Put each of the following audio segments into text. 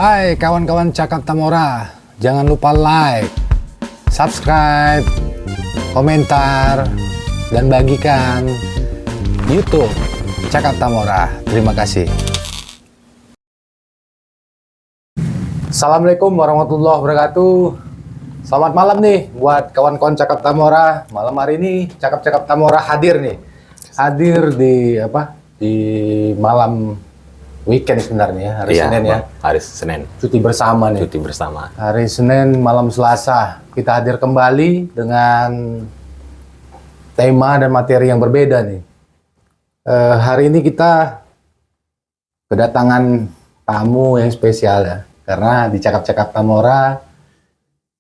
Hai kawan-kawan Cakap Tamora, jangan lupa like, subscribe, komentar, dan bagikan YouTube Cakap Tamora. Terima kasih. Assalamualaikum warahmatullahi wabarakatuh. Selamat malam nih buat kawan-kawan Cakap Tamora. Malam hari ini Cakap Tamora hadir nih. Hadir di malam weekend sebenarnya ya, hari Senin ya. Hari Senin. Cuti bersama nih. Cuti bersama. Hari Senin malam Selasa kita hadir kembali dengan tema dan materi yang berbeda nih. Hari ini kita kedatangan tamu yang spesial ya. Karena di Cakap Tamora,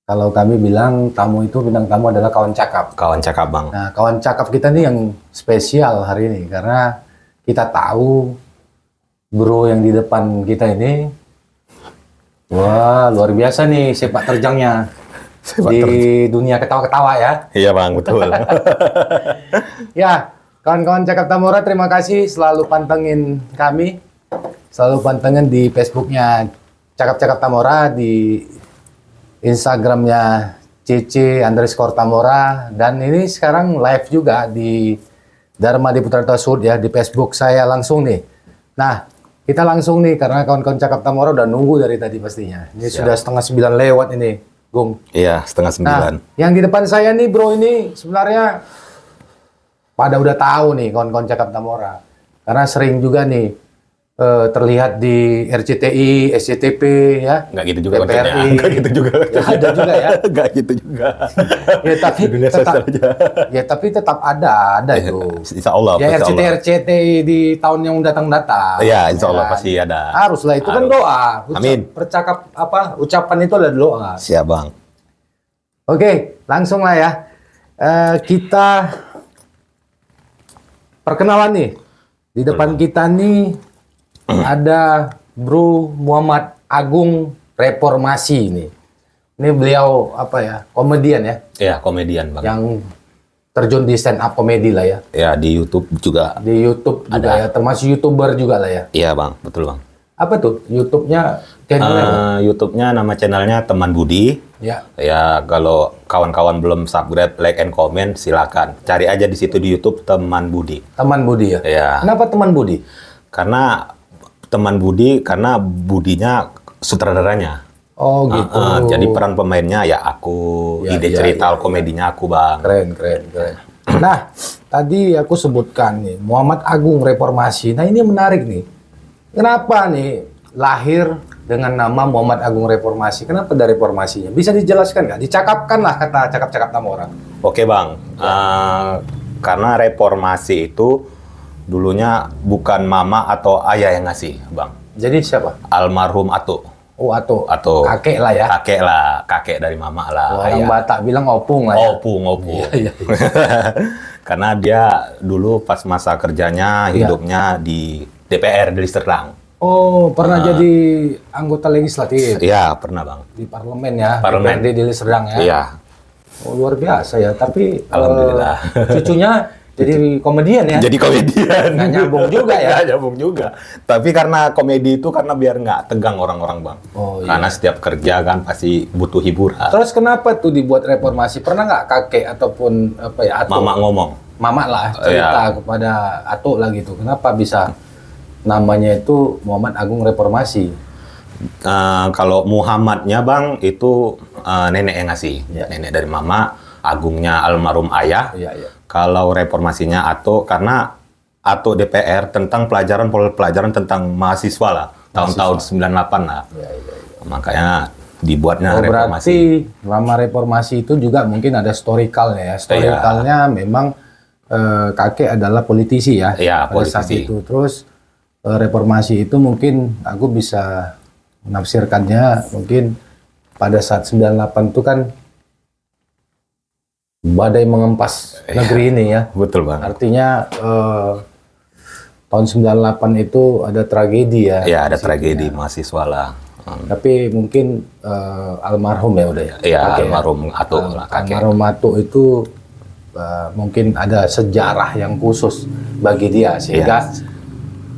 kalau kami bilang tamu itu bintang tamu adalah kawan cakap. Kawan cakap, Bang. Nah, kawan cakap kita nih yang spesial hari ini karena kita tahu bro yang di depan kita ini, wah luar biasa nih sepak terjangnya di dunia ketawa-ketawa ya. Iya Bang, betul. Ya, kawan-kawan Cakap Tamora terima kasih selalu pantengin kami, selalu pantengin di Facebooknya Cakap Tamora, di Instagramnya cc_tamora, dan ini sekarang live juga di Dharma di Putra Sud ya, di Facebook saya langsung nih. Nah, kita langsung nih karena kawan-kawan Cakap Tamora udah nunggu dari tadi pastinya. Ini sudah 8:30 lewat ini, Gung. Iya, 8:30. Nah, yang di depan saya nih bro ini sebenarnya pada udah tahu nih kawan-kawan Cakap Tamora. Karena sering juga nih terlihat di RCTI, SCTV ya. Nggak gitu juga TVRI. kontennya. Nggak gitu juga. Ya, ada juga ya. Nggak gitu juga. Ya tapi tetap, ya tapi tetap ada itu. Insya Allah. Ya insya Allah. RCTI di tahun yang datang. Iya, insya Allah Ya, pasti ada. haruslah itu kan Harus. doa. Amin. Ucapan itu adalah doa. Siap Bang. Oke, langsung lah ya. Kita perkenalan nih. Di depan kita nih ada Bro Muhammad Agung Reformasi ini. Ini beliau komedian ya. Iya, komedian Bang. Yang terjun di stand up komedi lah ya. Ya, di YouTube juga. Di YouTube juga Ada. ya, termasuk YouTuber juga lah ya. Iya Bang, betul Bang. Apa tuh YouTube-nya? Channelnya apa? YouTube-nya nama channelnya Teman Budi. Ya. Ya, kalau kawan-kawan belum subscribe, like and comment, silakan. Cari aja di situ di YouTube Teman Budi. Teman Budi ya. Ya. Kenapa Teman Budi? Karena Teman Budi, karena Budinya sutradaranya. Oh gitu. Jadi peran pemainnya ya aku, Ya, ide ya, cerita ya, komedinya aku Bang. Keren. Nah, tadi aku sebutkan nih Muhammad Agung Reformasi. Nah ini menarik nih. Kenapa nih lahir dengan nama Muhammad Agung Reformasi? Kenapa ada reformasinya? Bisa dijelaskan nggak? Dicakapkan lah kata Cakap Tamora. Oke Bang, karena reformasi itu dulunya bukan mama atau ayah yang ngasih Bang. Jadi siapa? Almarhum Atuk. Oh Atuk. Atuk. Kakek lah ya. Kakek dari mama lah. Orang ayah. Batak bilang opung lah ya. Opung. Iya. Karena dia dulu pas masa kerjanya, Iya. hidupnya di DPR, di Serdang. Oh, pernah jadi anggota legislatif Iya, pernah Bang. di parlemen ya. Parlemen. DPRD di Serdang ya. Iya. Oh, luar biasa ya. Tapi Alhamdulillah. cucunya jadi komedian ya. Jadi komedian. Nggak nyambung juga ya. Nggak nyambung juga. Tapi karena komedi itu karena biar nggak tegang orang-orang Bang. Oh, iya. Karena setiap kerja kan pasti butuh hiburan. Terus kenapa tuh dibuat reformasi? Pernah nggak kakek ataupun Atuk? Mama ngomong. Mama lah cerita Iya. kepada Atuk lah gitu. Kenapa bisa namanya itu Muhammad Agung Reformasi? Kalau Muhammadnya Bang itu nenek yang ngasih. Iya. Nenek dari mama, Agungnya almarhum ayah. Iya. Kalau reformasinya Atuk karena Atuk DPR tentang pelajaran tentang mahasiswa lah. Tahun-tahun 98 lah. Iya. Makanya dibuatnya Oh, reformasi. berarti nama reformasi itu juga mungkin ada historicalnya ya. Historicalnya memang kakek adalah politisi ya. Iya, pada saat politisi. itu. Terus reformasi itu mungkin aku bisa menafsirkannya mungkin pada saat 98 itu kan badai mengempas negeri ini ya. Betul Bang. Artinya tahun 98 itu ada tragedi ya. Ya, ada di situ tragedi ya. mahasiswa lah. Tapi mungkin almarhum ya udah ya. Iya, Kakek ya. almarhum Atuk lah, kakek. Almarhum Atuk itu mungkin ada sejarah yang khusus bagi dia sehingga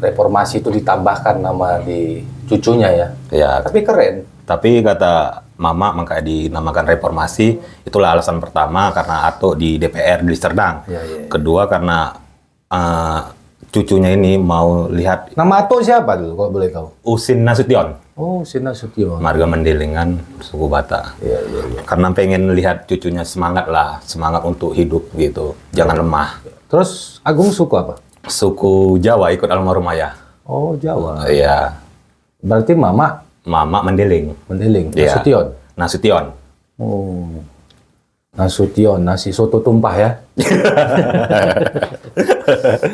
reformasi itu ditambahkan nama di cucunya ya. Ya, Tapi keren. tapi kata Mama makanya dinamakan reformasi, itulah alasan pertama karena Ato di DPR di Serdang. Iya. Kedua karena cucunya ini mau lihat Nama Ato siapa dulu kalau boleh tahu? Usin Nasution, Oh, Sina Sution. marga Mendelingan, suku Batak. Iya. Karena pengen lihat cucunya semangat lah, semangat untuk hidup gitu, jangan lemah. Terus Agung suku apa? Suku Jawa ikut almarhum ayah. Oh, Jawa. Iya, Berarti Mama Mama Mendeling. Mendeling, Iya. Nasution. Nasution. Oh. Nasution, nasi soto tumpah ya.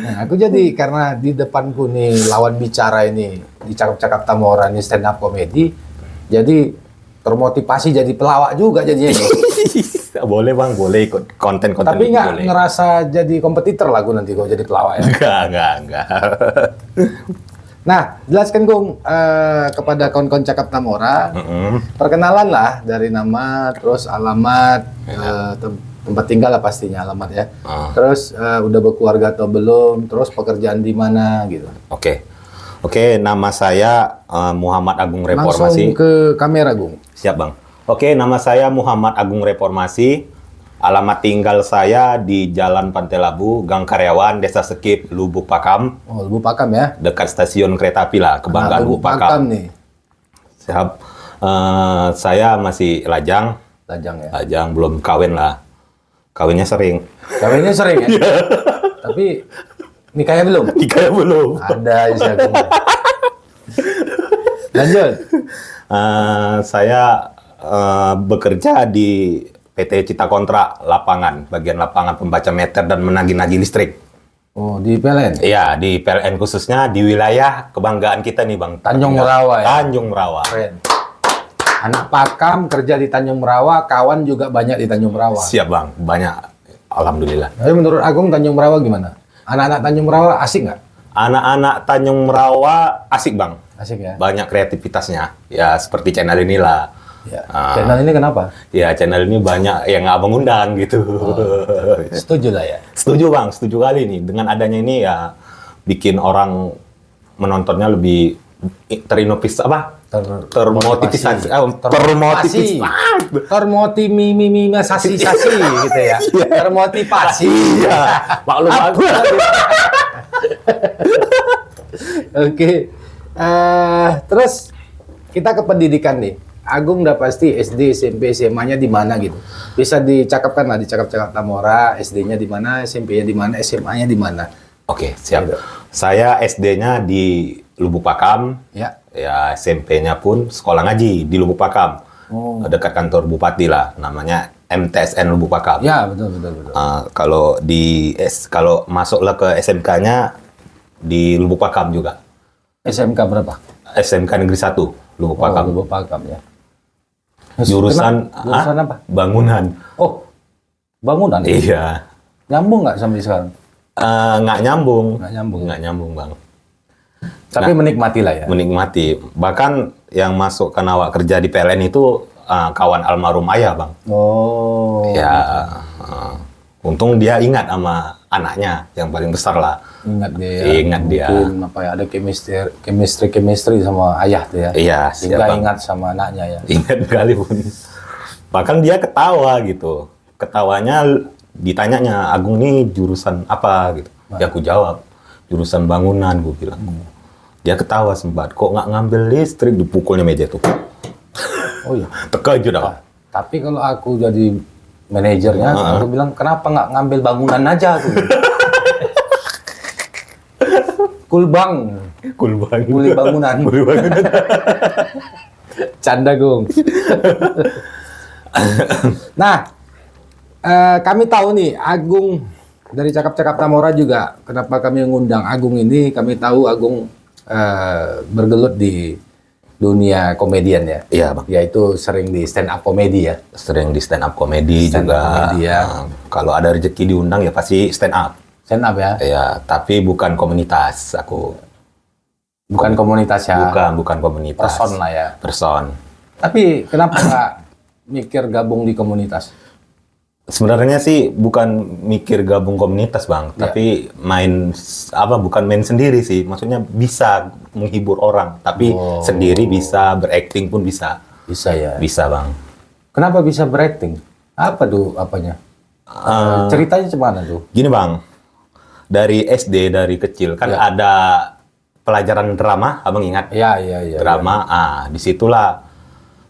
Nah, aku jadi karena di depanku nih lawan bicara ini di cakap-cakap Tamora ini stand up comedy, jadi termotivasi jadi pelawak juga jadinya. Boleh bang, boleh ikut konten-konten Tapi itu nggak boleh. ngerasa jadi kompetitor lah aku nanti kalau jadi pelawak ya. Enggak. Nah, jelaskan Gung kepada kawan-kawan cakap Tamora, perkenalan lah dari nama, terus alamat, tempat tinggal lah pastinya alamat ya. Terus udah berkeluarga atau belum, terus pekerjaan di mana gitu. Oke, nama saya Muhammad Agung Langsung Reformasi. ke kamera Gung. Siap bang. Oke, nama saya Muhammad Agung Reformasi. Alamat tinggal saya di Jalan Pantai Labu, Gang Karyawan, Desa Sekip, Lubuk Pakam, Oh, Lubuk Pakam ya. dekat stasiun kereta api lah, Kebanggaan Lubuk Pakam. nih, Siap. Saya masih lajang, Lajang ya. belum kawin lah. Kawinnya sering. Kawinnya sering ya. Tapi nikahnya belum. Nikahnya belum. Ada Isya Gung. Lanjut. Saya bekerja di PT Cita Kontrak Lapangan, bagian lapangan pembaca meter dan menagih-nagih listrik. Oh, di PLN. Iya, di PLN khususnya di wilayah kebanggaan kita nih Bang. Tanjung Merawa ya. Tanjung Merawa. Keren. Anak Pakam kerja di Tanjung Merawa, kawan juga banyak di Tanjung Merawa. Siap Bang, banyak. Alhamdulillah. Tapi menurut Agung Tanjung Merawa gimana? Anak-anak Tanjung Merawa asik nggak? Anak-anak Tanjung Merawa asik Bang. Asik ya. Banyak kreativitasnya. Ya seperti channel inilah. Ya. Channel ini kenapa? Ya channel ini banyak yang abang undang gitu. Setuju lah ya. Setuju Bang, setuju kali nih. Dengan adanya ini ya bikin orang menontonnya lebih termotivasi gitu ya. Termotivasi. Iya, maklum aku. Oke. Terus kita ke pendidikan nih. Agung udah pasti SD, SMP, SMA-nya di mana gitu. Bisa dicakapkan lah, dicakap-cakap Tamora, SD-nya di mana, SMP-nya di mana, SMA-nya di mana. Oke, siap. Gitu. Saya SD-nya di Lubuk Pakam. Ya. Ya, SMP-nya pun sekolah ngaji di Lubuk Pakam. Oh. Dekat kantor bupati lah, namanya MTSN Lubuk Pakam. Ya, betul. Kalau masuklah ke SMK-nya di Lubuk Pakam juga. SMK berapa? SMK Negeri 1 Lubuk Pakam. Lubuk Pakam ya. Jurusan apa? Bangunan. Oh, bangunan. Iya. Nyambung nggak sampai sekarang? Nggak nyambung. Nggak nyambung. Bang. Tapi menikmati lah ya. Menikmati. Bahkan yang masuk ke nawak kerja di PLN itu kawan almarhum ayah, Bang. Oh. Ya, untung dia ingat sama anaknya yang paling besar lah. Ingat dia. Ingat dia. Mungkin apa ya, ada chemistry sama ayah tuh ya. Iya, Sehingga siap, Bang. ingat sama anaknya ya. Ingat kali pun. Bahkan dia ketawa gitu. Ketawanya ditanyanya, Agung nih jurusan apa gitu. Ya aku jawab, jurusan bangunan, gue bilang. Dia ketawa sempat, kok nggak ngambil listrik, dipukulnya meja tuh. Oh iya. Terkejut dah. Tapi kalau aku jadi manajernya, aku bilang kenapa nggak ngambil bangunan aja tuh. Kulbang, kuli bangunan. Canda Gung. Nah, kami tahu nih Agung dari Cakap-Cakap Tamora juga. Kenapa kami mengundang Agung ini? Kami tahu Agung bergelut di dunia komedian ya. Iya, Bang. Yaitu sering di stand up komedi ya. Sering di stand up komedi Stand up juga. comedy, ya. Kalau ada rezeki diundang ya pasti stand up. Stand up ya. Ya, tapi bukan komunitas aku. Bukan komunitas ya. Bukan komunitas. Person lah ya. Person. Tapi kenapa nggak mikir gabung di komunitas? Sebenarnya sih bukan mikir gabung komunitas bang, tapi bukan main sendiri sih. Maksudnya bisa menghibur orang, tapi sendiri bisa, berakting pun bisa. Bisa ya. Bisa bang. Kenapa bisa berakting? Apa tuh apanya? Ceritanya gimana tuh? Gini bang, dari SD dari kecil kan ada pelajaran drama, abang ingat? Ya. Drama, disitulah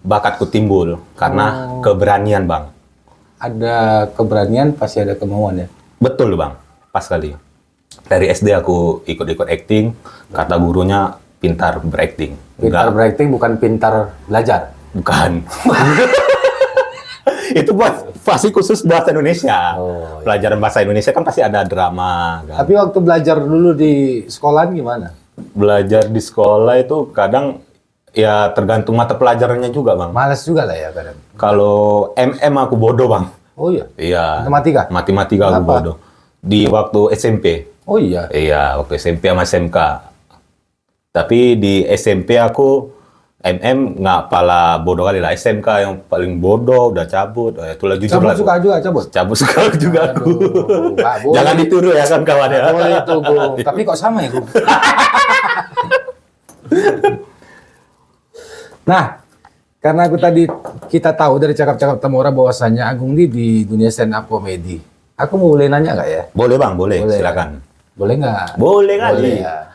bakatku timbul karena keberanian bang. Ada keberanian, pasti ada kemauan ya? Betul bang, pas kali. Dari SD aku ikut-ikut acting, kata gurunya pintar berakting. Pintar berakting bukan pintar belajar? Bukan. Itu pasti khusus bahasa Indonesia. Pelajaran bahasa Indonesia kan pasti ada drama. Kan? Tapi waktu belajar dulu di sekolahan gimana? Belajar di sekolah itu kadang ya tergantung mata pelajarannya juga bang. Malas juga lah ya kadang. Kalau aku bodoh bang. Oh iya? Iya. Matematika? Matematika aku bodoh. Di waktu SMP. Oh iya? Iya, waktu SMP sama SMK. Tapi di SMP aku nggak pala bodoh kali lah. SMK yang paling bodoh, udah cabut. Itulah jujur lah. Cabut suka juga cabut? Cabut suka juga aku. Aduh, Jangan dituduh ya kan kawan ya. Boleh itu, Gung. Tapi kok sama ya, Gung? Nah, karena kita tahu dari cakap-cakap Tamora bahwasannya Agung di dunia stand up comedy. Aku mau boleh nanya nggak ya? Boleh bang, boleh. Silakan. Boleh nggak? Boleh kali. Ya.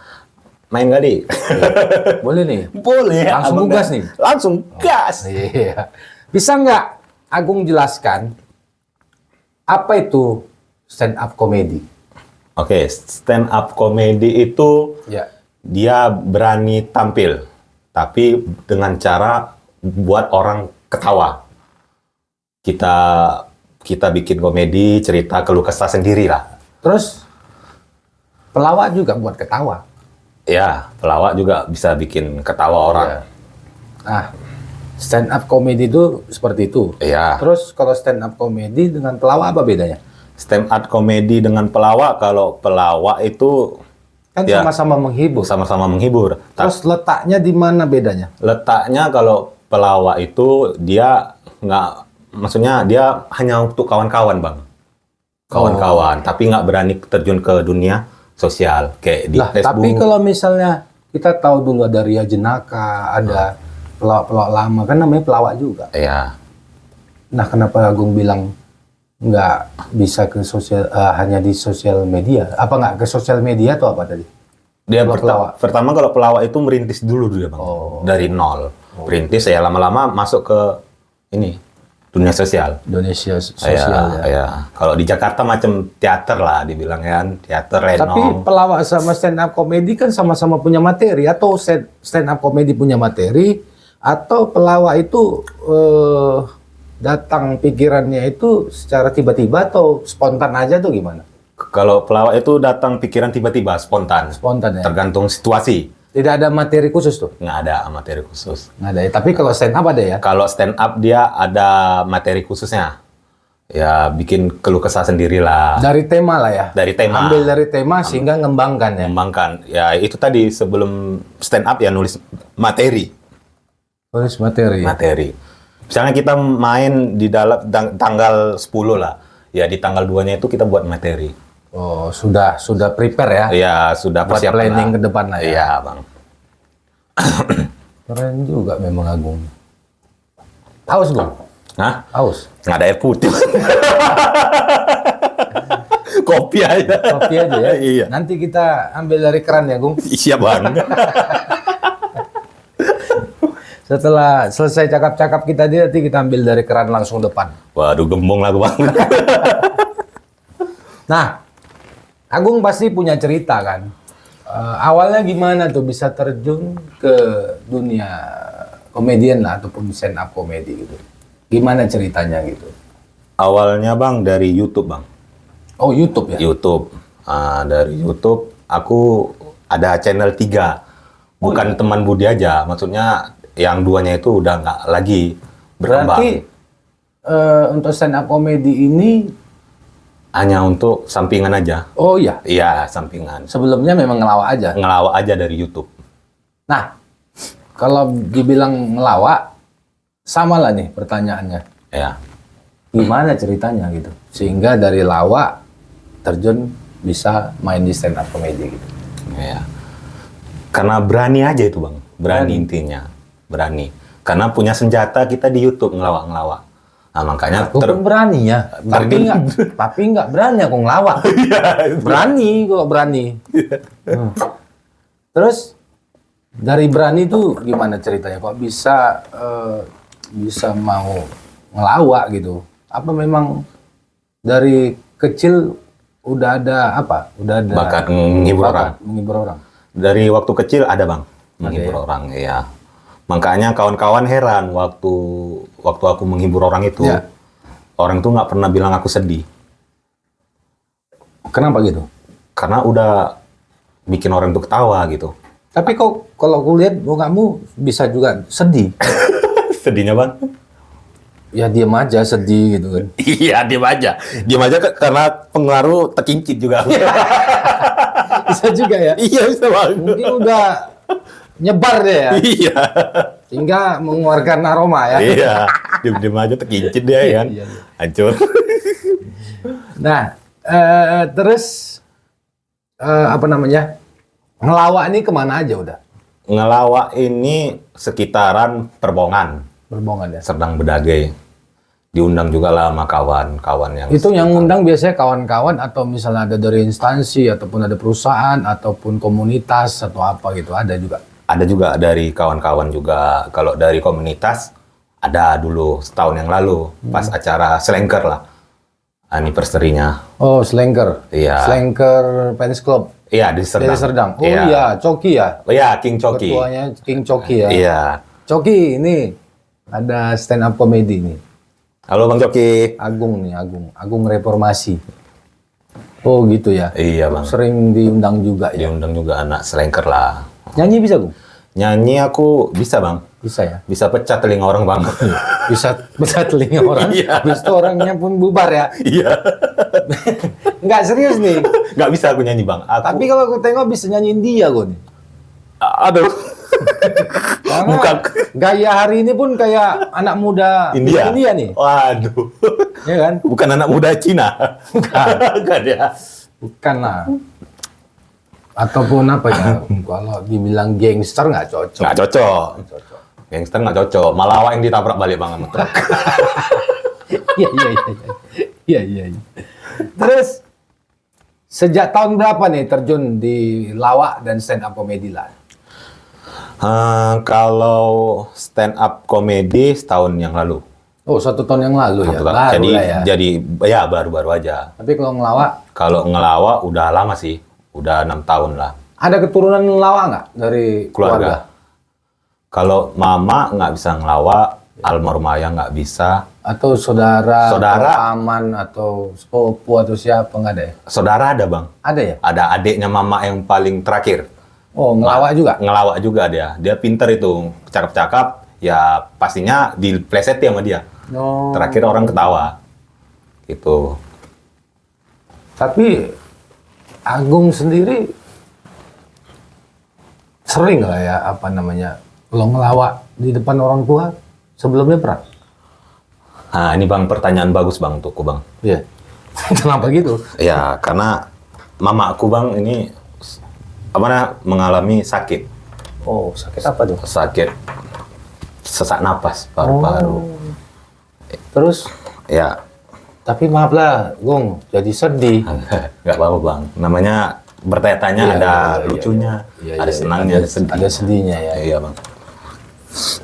Main kali. Boleh nih. Boleh. Langsung gas nih. Langsung gas. Iya. Bisa nggak Agung jelaskan apa itu stand up comedy? Oke, stand up comedy itu dia berani tampil, tapi dengan cara buat orang ketawa. Kita bikin komedi, cerita keluh kesah sendiri lah. Terus pelawak juga buat ketawa. Ya, pelawak juga bisa bikin ketawa orang. Nah, stand up comedy itu seperti itu. Iya. Terus kalau stand up comedy dengan pelawak apa bedanya? Stand up comedy dengan pelawak, kalau pelawak itu Kan sama-sama menghibur. Sama-sama menghibur. Terus letaknya di mana bedanya? Letaknya kalau pelawak itu dia maksudnya dia hanya untuk kawan-kawan bang. Kawan-kawan, tapi nggak berani terjun ke dunia sosial kayak di Facebook. Tapi kalau misalnya kita tahu dulu ada Ria Jenaka, ada pelawak-pelawak lama, kan namanya pelawak juga. Iya. Nah, kenapa Agung bilang nggak bisa ke sosial, hanya di sosial media? Apa nggak ke sosial media atau apa tadi? Dia pertama kalau pelawak itu merintis dulu dia bang, dari nol. Merintis ya lama-lama masuk ke ini dunia sosial. Indonesia sosial ya. Kalau di Jakarta macam teater lah dibilang kan, teater renong. Tapi pelawak sama stand up comedy kan sama-sama punya materi, atau stand up comedy punya materi, atau pelawak itu datang pikirannya itu secara tiba-tiba atau spontan aja tuh gimana? Kalau pelawak itu datang pikiran tiba-tiba, spontan. Spontan ya? Tergantung situasi. Tidak ada materi khusus tuh? Nggak ada materi khusus. Nggak ada ya? Tapi kalau stand up ada ya? Kalau stand up dia ada materi khususnya. Ya bikin keluh kesah sendirilah. Dari tema lah ya? Dari tema. Ambil dari tema sehingga ngembangkan ya? Ngembangkan. Ya itu tadi sebelum stand up ya nulis materi. Nulis materi. Materi. Misalnya kita main di dalam tanggal 10 lah. Ya di tanggal 2-nya itu kita buat materi. Oh, sudah prepare ya? Iya, sudah persiapan planning ke depan lah ya? Iya, Bang. Keren juga memang Agung. Haus, Bang? Hah? Haus? Nggak ada air putih. Kopi aja. Kopi aja ya? Iya. Nanti kita ambil dari keran ya, Gung? Iya, Bang. Setelah selesai cakap-cakap kita nanti kita ambil dari keran langsung depan. Waduh, gembong lah, Bang. Nah, Agung pasti punya cerita kan? Awalnya gimana tuh bisa terjun ke dunia komedian lah ataupun stand up komedi gitu? Gimana ceritanya gitu? Awalnya Bang dari YouTube Bang. Oh YouTube ya? YouTube. Dari YouTube aku ada channel 3. Bukan teman Budi aja, maksudnya yang duanya itu udah nggak lagi berkembang. Berarti untuk stand up komedi ini hanya untuk sampingan aja. Oh iya? Iya, sampingan. Sebelumnya memang ngelawak aja? Ngelawak aja dari YouTube. Nah, kalau dibilang ngelawak, sama lah nih pertanyaannya. Ya. Gimana ceritanya gitu? Sehingga dari lawak terjun bisa main di stand up comedy gitu. Ya. Karena berani aja itu bang, berani intinya, berani. Karena punya senjata kita di YouTube ngelawak-ngelawak. Nah makanya Aku pun berani ya, tapi nggak berani aku ngelawak. Berani kok berani. Terus dari berani itu gimana ceritanya? Kok bisa bisa mau ngelawak gitu? Apa memang dari kecil udah ada apa? Udah ada bakat menghibur orang. Menghibur orang. Dari waktu kecil ada bang, menghibur ya? orang, ya. Makanya kawan-kawan heran waktu aku menghibur orang itu, Ya. orang tuh nggak pernah bilang aku sedih. Kenapa gitu? Karena udah bikin orang tuh ketawa gitu. Tapi kok kalau aku lihat kamu bisa juga sedih. Sedihnya bang? Ya diam aja sedih gitu kan. Iya, diam aja. Diam aja karena pengaruh terkincit juga. Bisa juga ya. Iya, bisa bang. Mungkin udah nyebar deh ya. Iya. Sehingga mengeluarkan aroma ya. Iya. Diam-diam aja terkincit dia kan. Iya, iya. Hancur. Nah, terus apa namanya? Ngelawak ini kemana aja udah? Ngelawak ini sekitaran Perbongan, Berbongan ya. Serdang Bedagai. Diundang juga lah sama kawan-kawan yang... Itu yang ngundang biasanya kawan-kawan atau misalnya ada dari instansi ataupun ada perusahaan ataupun komunitas atau apa gitu, ada juga. Ada juga dari kawan-kawan juga. Kalau dari komunitas, ada dulu setahun yang lalu. Pas acara Slanker lah. Anniversary-nya. Oh, Slanker. Iya. Slanker Fans Club. Iya, di Serdang. Dari Serdang. Oh iya, Coki ya. Oh iya, King Coki. Ketuanya King Coki ya. Iya. Coki ini ada stand up comedy nih. Halo Bang Coki. Agung nih, Agung Reformasi. Oh gitu ya. Iya Bang. Sering diundang juga ya. Diundang juga anak Slanker lah. Nyanyi bisa, Gung? Nyanyi aku bisa Bang. Bisa ya. Bisa pecah telinga orang Bang. Bisa telinga orang. Iya. Habis itu orangnya pun bubar ya. Iya. Nggak serius nih. Nggak bisa aku nyanyi Bang. Tapi kalau aku tengok bisa nyanyiin dia gue nih. Aduh. Karena Bukan. gaya hari ini pun kayak anak muda India nih. Waduh. Ya kan? Bukan anak muda Cina. Bukan. Bukan ya. Bukan lah. Ataupun apa ya? Kalau dibilang gangster nggak cocok. Nggak cocok. Cocok. Gangster nggak cocok. Malah awak yang ditabrak balik Bang sama truk. Iya. Iya. Terus sejak tahun berapa nih terjun di lawak dan stand up comedy lah? Kalau stand up comedy setahun yang lalu. Oh, 1 tahun yang lalu ya. Satu tahun. Baru jadi lah ya. jadi ya baru-baru aja. Tapi kalau ngelawak, Kalau ngelawak udah lama sih. Udah 6 tahun lah. ada keturunan ngelawak nggak dari keluarga? Kalau mama nggak bisa ngelawak, almarhum ayah nggak bisa. Atau saudara, Saudara. atau paman, atau sepupu, atau siapa nggak ada ya? Saudara ada Bang. Ada ya? Ada adiknya mama yang paling terakhir. Oh, ngelawak juga? Ngelawak juga dia. Dia pinter itu, cakep-cakep. Ya pastinya diplesetin sama dia. Oh. Terakhir orang ketawa. Gitu. Tapi Agung sendiri sering lah ya, apa namanya, kalau ngelawak di depan orang tua sebelumnya pernah? Nah ini Bang, pertanyaan bagus Bang untukku Bang. Iya. Kenapa gitu? Ya karena mamaku Bang ini mengalami sakit. Oh, sakit apa tuh? Sakit sesak napas paru-paru. Oh. Terus, Ya tapi maaf lah, Gung, jadi sedih. nggak apa-apa Bang. Namanya bertanya-tanya Iya, ada iya, lucunya, iya, ada iya, senangnya, ada sedih. Ada sedihnya ya. Iya Bang.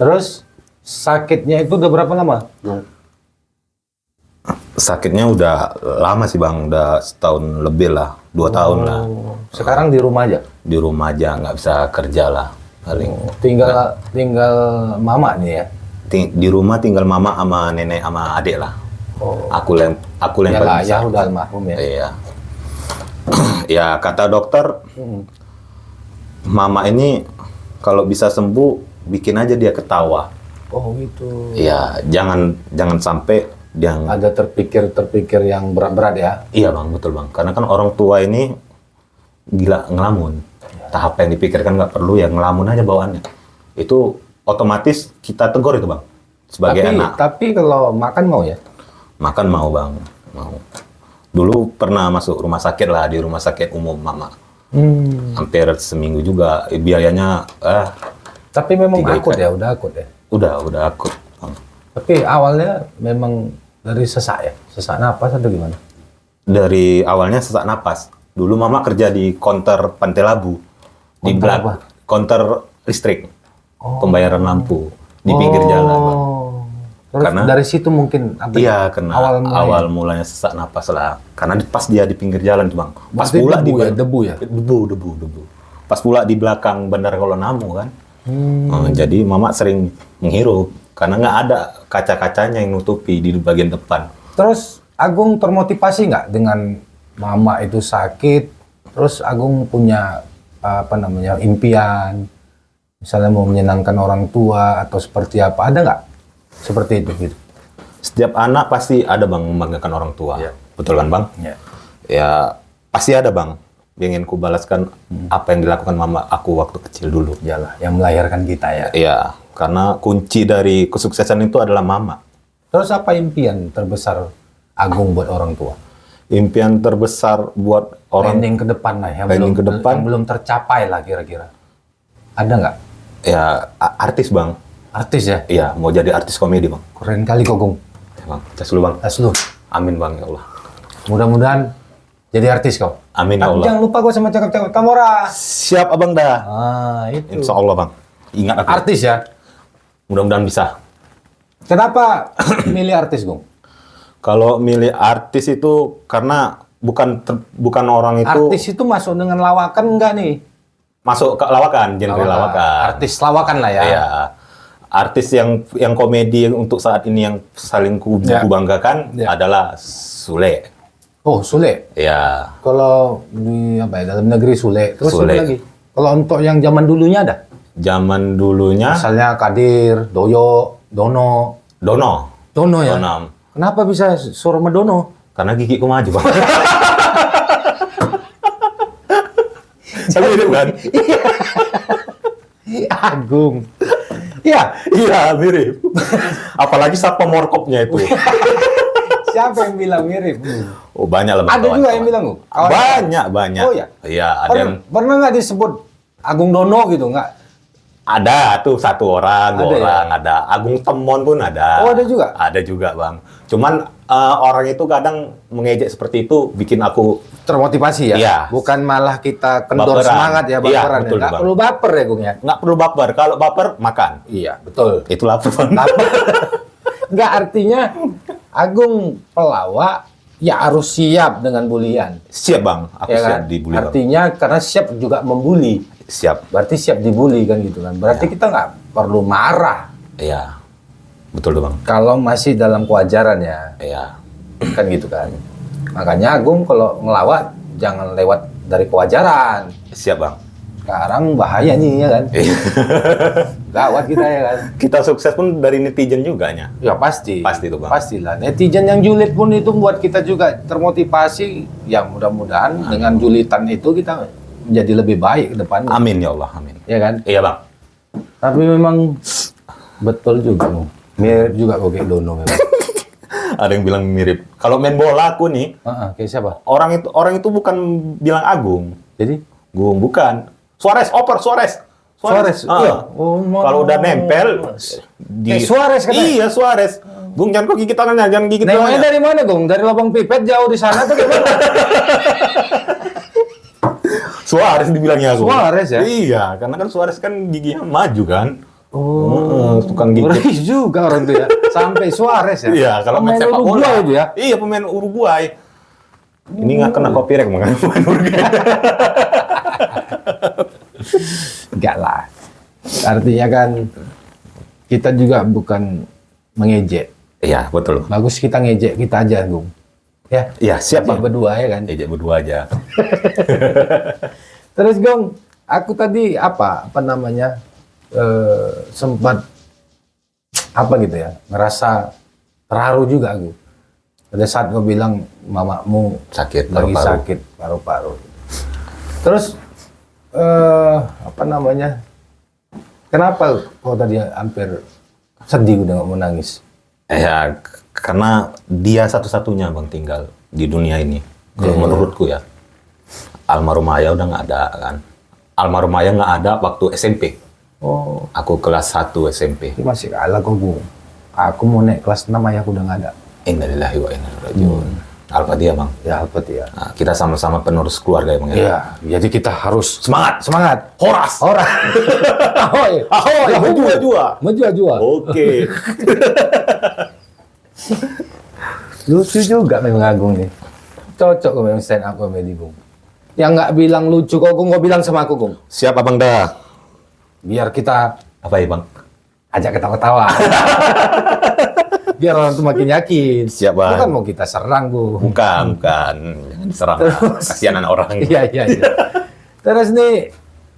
Terus, sakitnya itu udah berapa lama, Gung? Sakitnya udah lama sih Bang, udah setahun lebih lah, 2 tahun lah. Oh, sekarang di rumah aja? Di rumah aja, nggak bisa kerja lah paling. Tinggal mama nih ya? Di rumah tinggal mama sama nenek sama adik lah. Oh. Aku yang Yalah, paling ya besar. udah almarhum ya. Iya. Ya kata dokter, Hmm. mama ini kalau bisa sembuh bikin aja dia ketawa. Oh gitu. Iya, jangan sampai dia. Ada terpikir yang berat-berat ya? Iya Bang, betul Bang. Karena kan orang tua ini gila ngelamun. Tahap yang dipikirkan nggak perlu ya, ngelamun aja bawaannya. Itu otomatis kita tegur itu Bang. Sebagai anak. Tapi kalau makan mau ya? Makan mau bang, mau. Dulu pernah masuk rumah sakit lah, di rumah sakit umum mama. Hampir seminggu juga, biayanya Tapi memang 3 akut ikat. ya, udah akut ya. Udah akut. Bang. Tapi awalnya memang dari sesak ya, sesak napas atau gimana? Dari awalnya sesak napas. Dulu mama kerja di konter Pantai Labu. Di Konter apa? konter listrik. Pembayaran lampu. Di pinggir jalan, Bang. Terus Karena- dari situ mungkin apa ya? Iya, kena mulai. awal mulanya sesak napas lah. Karena pas dia di pinggir jalan tuh, Bang. Pas Berarti pula debu ya, debu ya? Debu. Pas pula di belakang Bandara Kuala Namu kan. Jadi mama sering menghirup karena nggak ada kaca-kacanya yang nutupi di bagian depan. Terus Agung termotivasi nggak dengan mama itu sakit, terus Agung punya impian, misalnya mau menyenangkan orang tua atau seperti apa, ada nggak seperti itu gitu? Setiap anak pasti ada bang membanggakan orang tua, Iya. betul kan bang? Iya. Ya pasti ada bang. Ingin ku balaskan apa yang dilakukan mama aku waktu kecil dulu. Iyalah, yang melahirkan kita ya. Iya, karena kunci dari kesuksesan itu adalah mama. Terus apa impian terbesar Agung buat orang tua? Impian terbesar buat orang Planning ke depan lah, yang Planning belum ke depan. yang belum tercapai lah kira-kira. Ada nggak? ya artis bang. Artis ya? Iya, mau jadi artis komedi bang. Keren kali kok, Gung. Ya, bang, tes dulu bang. Tas lu. Amin bang ya Allah. Mudah-mudahan jadi artis kau. Amin ya Tapi Allah. jangan lupa kau sama cakep-cakep Kamora. Siap abang dah. Ah, itu. Insya Allah bang. Ingat aku. Artis ya? Mudah-mudahan bisa. Kenapa milih artis, Gung? Kalau milih artis itu karena bukan orang itu Artis itu masuk dengan lawakan enggak nih? masuk ke lawakan, genre lawakan. Artis lawakan lah ya. Iya. Artis yang komedi untuk saat ini yang saling Ya. kubanggakan Ya. adalah Sule. Oh, Sule. Ya, Kalau di dalam negeri Sule. Terus Sule. apa lagi? Kalau untuk yang zaman dulunya ada? zaman dulunya Misalnya Kadir, Doyo, Dono. Dono. Dono ya? Dono. Kenapa bisa suara Dono? Karena gigiku maju, Bang. Saya mirip kan? Agung. Iya. Iya, mirip. Apalagi saat pemorkopnya itu. Siapa yang bilang mirip? Oh, banyak lah. Bang, Ada juga kawan-kawan. yang bilang, Gung? Banyak. Oh, ya? Iya, ada yang Pernah nggak disebut Agung Dono gitu? Nggak? ada tuh satu orang, Ada dua ya? orang, ada. Agung Temon pun ada. Oh, ada juga? Ada juga, Bang. Cuman orang itu kadang mengejek seperti itu bikin aku Termotivasi ya? Iya. Bukan malah kita kendor Baperan. semangat ya, Iya, baperan ya? betul, Nggak Bang. perlu baper ya, Gung ya? nggak perlu baper. Kalau baper, makan. Iya, betul. Itu lapar, Bang. Nggak, artinya Agung pelawak ya harus siap dengan bulian. Siap, Bang. Aku Ya siap kan? dibully, Bang. Artinya karena siap juga membuli. Siap. Berarti siap dibully kan gitu kan. Berarti kita nggak perlu marah Iya. Betul tuh, Bang. kalau masih dalam kewajaran ya. Iya. Kan gitu kan. Makanya Agung kalau ngelawak jangan lewat dari kewajaran. Siap, Bang. Sekarang bahaya nih ya kan. Iya. Gawat kita ya kan. Kita sukses pun dari netizen juga nya. Ya pasti. Pasti tuh, Bang. Pastilah. Netizen yang julid pun itu buat kita juga termotivasi. Ya mudah-mudahan dengan julitan itu kita menjadi lebih baik ke depan. Amin ya Allah, amin. Ya kan? Iya, Bang. Tapi memang betul juga. Bung. Mirip juga kok kayak Dono memang. Ada yang bilang mirip. Kalau main bola aku nih, Kayak siapa? orang itu bukan bilang Agung. Jadi? Gung bukan. Suarez. Suarez. Ah. Iya. Oh, Kalau udah nempel Kayak Suarez katanya? Iya, Suarez. Gung jangan kok gigit tangannya, jangan gigit Nengoknya tangannya. dari mana, Gung? Dari lubang pipet jauh di sana tuh gimana? Suarez dibilangnya Agung. Suarez ya? Iya, karena kan Suarez kan giginya maju kan. Oh, tukang gigit. ngeri juga orang tuh ya. Sampai Suarez ya? Iya, kalau main Pemain sepak bola. Uruguay itu ya? Iya, pemain Uruguay. Ini nggak kena copyright makanya pemain Uruguay. Enggak lah. Artinya kan kita juga bukan mengejek. Iya, betul. Bagus kita ngejek kita aja, Gung. Ya, Iya, siap, ngejek Bang. berdua ya kan. Ejek berdua aja. Terus, Gung, aku tadi apa namanya sempat apa gitu ya, ngerasa terharu juga aku. Pada saat kau bilang mamamu Sakit lagi paru-paru. sakit paru-paru. Terus apa namanya? Kenapa kau tadi hampir sedih udah nggak mau nangis? Ya, Karena dia satu-satunya bang tinggal di dunia ini. Kalau menurutku ya, almarhum ayah udah nggak ada kan. Almarhum ayah nggak ada waktu SMP. Oh, Aku kelas 1 SMP. itu masih kalah kok, Bung. Aku mau naik kelas 6 ayahku udah nggak ada. Innalillahi wa inna ilaihi raji'un. Al-Fatihah bang. Ya, Alfat ya. Nah, kita sama-sama penerus keluarga ya bang. Iya, jadi kita harus Semangat. semangat. Horas. Orang. Ahoy. Ahoy. Jua-jua. Menjua-jua. Oke. Lucu juga memang Agung nih. Cocok kok memang stand up comedy, Gung. Yang nggak bilang lucu kok, Gung, kok bilang sama aku, Gung. Siap abang dah. Biar kita Apa ya bang? ajak ketawa-tawa. Biar orang tuh makin yakin. Siap, Bang. Bukan mau kita serang, Gung. Bukan. Jangan diserang. Kasihan anak orang. Iya, iya, iya. Terus nih,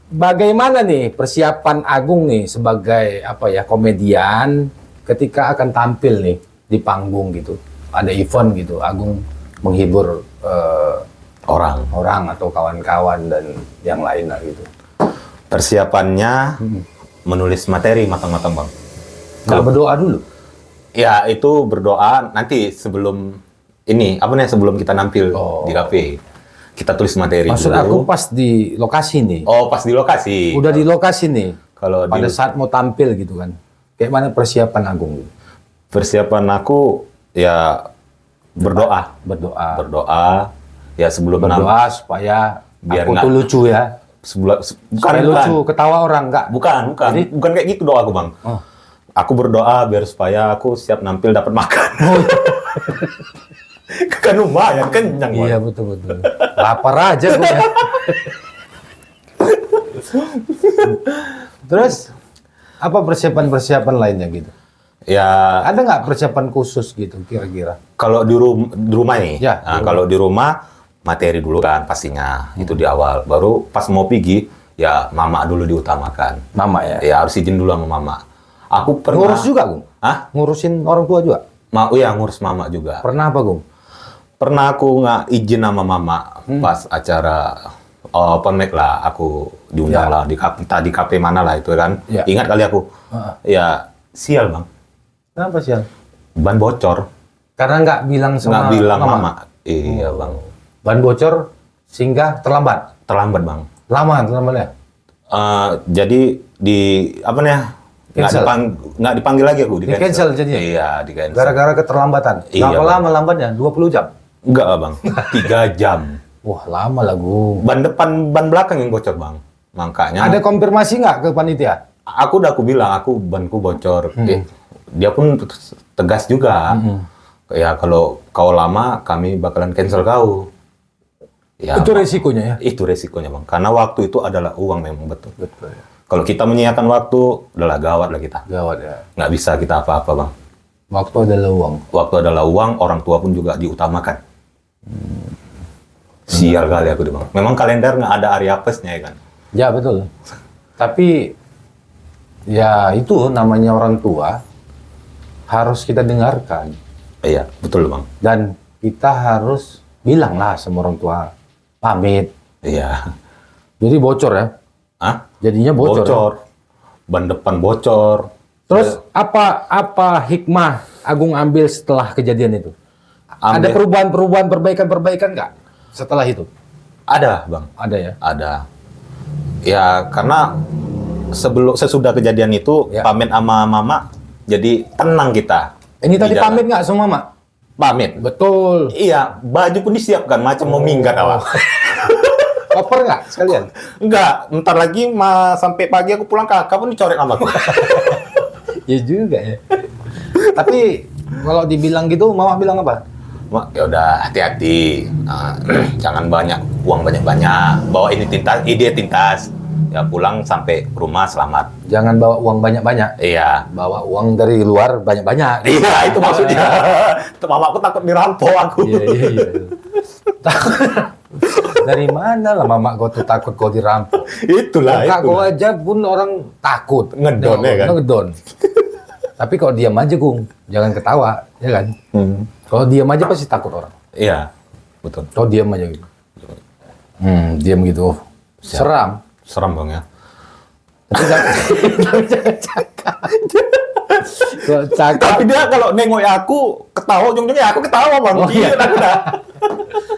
bagaimana nih persiapan Agung nih sebagai apa ya komedian ketika akan tampil nih di panggung gitu, ada event gitu, Agung menghibur orang atau kawan-kawan dan yang lain lah gitu. Persiapannya menulis materi matang-matang bang. Nggak berdoa dulu. Ya itu berdoa nanti sebelum ini apa nih sebelum kita nampil Oh. di kafe. Kita tulis materi Maksud dulu. aku pas di lokasi nih. Oh pas di lokasi. Udah di lokasi nih. Kalau Pada di saat mau tampil gitu kan. Kayak mana persiapan Agung gitu? persiapan aku ya berdoa. Berdoa ya sebelum Berdoa supaya Biar aku nggak- tuh lucu ya. bukan Supaya lucu, ketawa orang enggak. Bukan. Jadi? Bukan kayak gitu doa aku bang. Oh. Aku berdoa biar supaya aku siap nampil dapat makan. Kan lumayan kenyang bang. Iya betul. Lapar aja gue ya. Terus apa persiapan lainnya gitu? Ya Ada nggak persiapan khusus gitu kira-kira? kalau di rumah nih, Ya, nah, di kalau di rumah materi dulu kan pastinya itu di awal. Baru pas mau pergi ya mama dulu diutamakan. Mama ya. Ya harus izin dulu sama mama. Aku pernah Ngurus juga, Gung? Hah? Ngurusin orang tua juga? Ya ngurus mama juga. Pernah apa, Gung? Pernah aku nggak izin sama mama pas acara open mic lah. Aku diundang Ya. lah entah di kafe mana lah itu kan. Ya. Ingat kali aku. Ya sial bang. Kenapa sih? Al? Ban bocor. Karena nggak bilang sama Nggak bilang mama. mama. Iya bang. Ban bocor sehingga terlambat. Terlambat bang. Lama terlambatnya. Jadi di apa nih? Cancel. Nggak dipanggil lagi aku. Di cancel jadinya? Iya di cancel. Gara-gara keterlambatan. Iya, Berapa Bang. lama lambatnya? 20 jam? Enggak lah bang. 3 jam. Wah, lama lah, Gung. Ban depan, ban belakang yang bocor bang. Makanya. Ada konfirmasi nggak ke panitia? Aku bilang aku banku bocor. Dia pun tegas juga. Ya kalau kau lama kami bakalan cancel kau. Ya, Itu resikonya ya? itu resikonya bang. Karena waktu itu adalah uang memang betul. Betul. Kalau kita menyiapkan waktu, udahlah gawat lah kita. Gawat ya. Nggak bisa kita apa-apa bang. Waktu adalah uang. Waktu adalah uang, orang tua pun juga diutamakan. Sial kali aku deh bang. Memang kalender nggak ada hari apesnya ya kan. Ya, betul. Tapi ya itu namanya orang tua harus kita dengarkan Iya betul bang. dan kita harus bilang lah sama orang tua pamit. Iya. Jadi bocor ya. Hah? Jadinya bocor. Ya? Ban depan bocor. Terus apa hikmah Agung ambil setelah kejadian itu? Ada Ambil- perubahan-perubahan, perbaikan-perbaikan nggak setelah itu? Ada bang. Ada ya. Ada. Ya karena sesudah kejadian itu Ya. pamit sama mama, jadi tenang kita. Ini tadi Di jalan. pamit nggak sama Mama? Pamit. Betul. Iya, baju pun disiapkan macam mau minggat awak. Koper nggak sekalian? Enggak, ntar lagi sampai pagi aku pulang kakak pun dicoret sama aku. Ya juga ya. Tapi kalau dibilang gitu, Mama bilang apa? Mak, ya udah hati-hati. Nah, jangan uang banyak-banyak. Bawa ini tintas. Ya pulang sampai rumah selamat. Jangan bawa uang banyak-banyak. Iya. Bawa uang dari luar banyak-banyak. Iya, itu maksudnya. Mamaku takut dirampok aku. Iya. Dari mana lah Mama kau tuh takut kau dirampok? Itulah, Kakak kau itulah. aja pun orang takut. Ngedon, ya kan? Ngedon. Tapi kalau diam aja, Gung. Jangan ketawa, ya kan? Kalau diam aja pasti takut orang. Iya, betul. Kau diam aja gitu. Diam gitu. Seram. Seram bang ya. Tapi jangan cakap. Tapi dia kalau nengok aku ketawa, ujung-ujungnya aku ketawa bang. Oh, iya.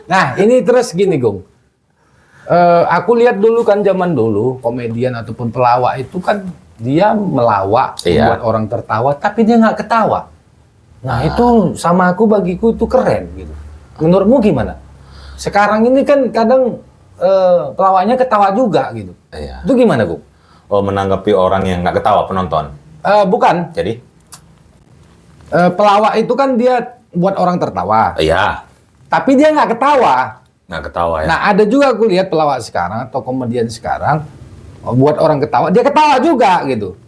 Nah, ini terus gini, Gung. Aku lihat dulu kan zaman dulu komedian ataupun pelawak itu kan dia melawak Iya. buat orang tertawa, tapi dia nggak ketawa. Nah, itu sama bagiku itu keren gitu. Menurutmu gimana? Sekarang ini kan kadang pelawaknya ketawa juga gitu. Iya. Itu gimana, Gung? Oh, menanggapi orang yang nggak ketawa penonton. Bukan. Jadi, Pelawak itu kan dia buat orang tertawa, iya, tapi dia nggak ketawa. nggak ketawa ya. Nah, ada juga aku lihat pelawak sekarang atau komedian sekarang buat orang ketawa, dia ketawa juga gitu.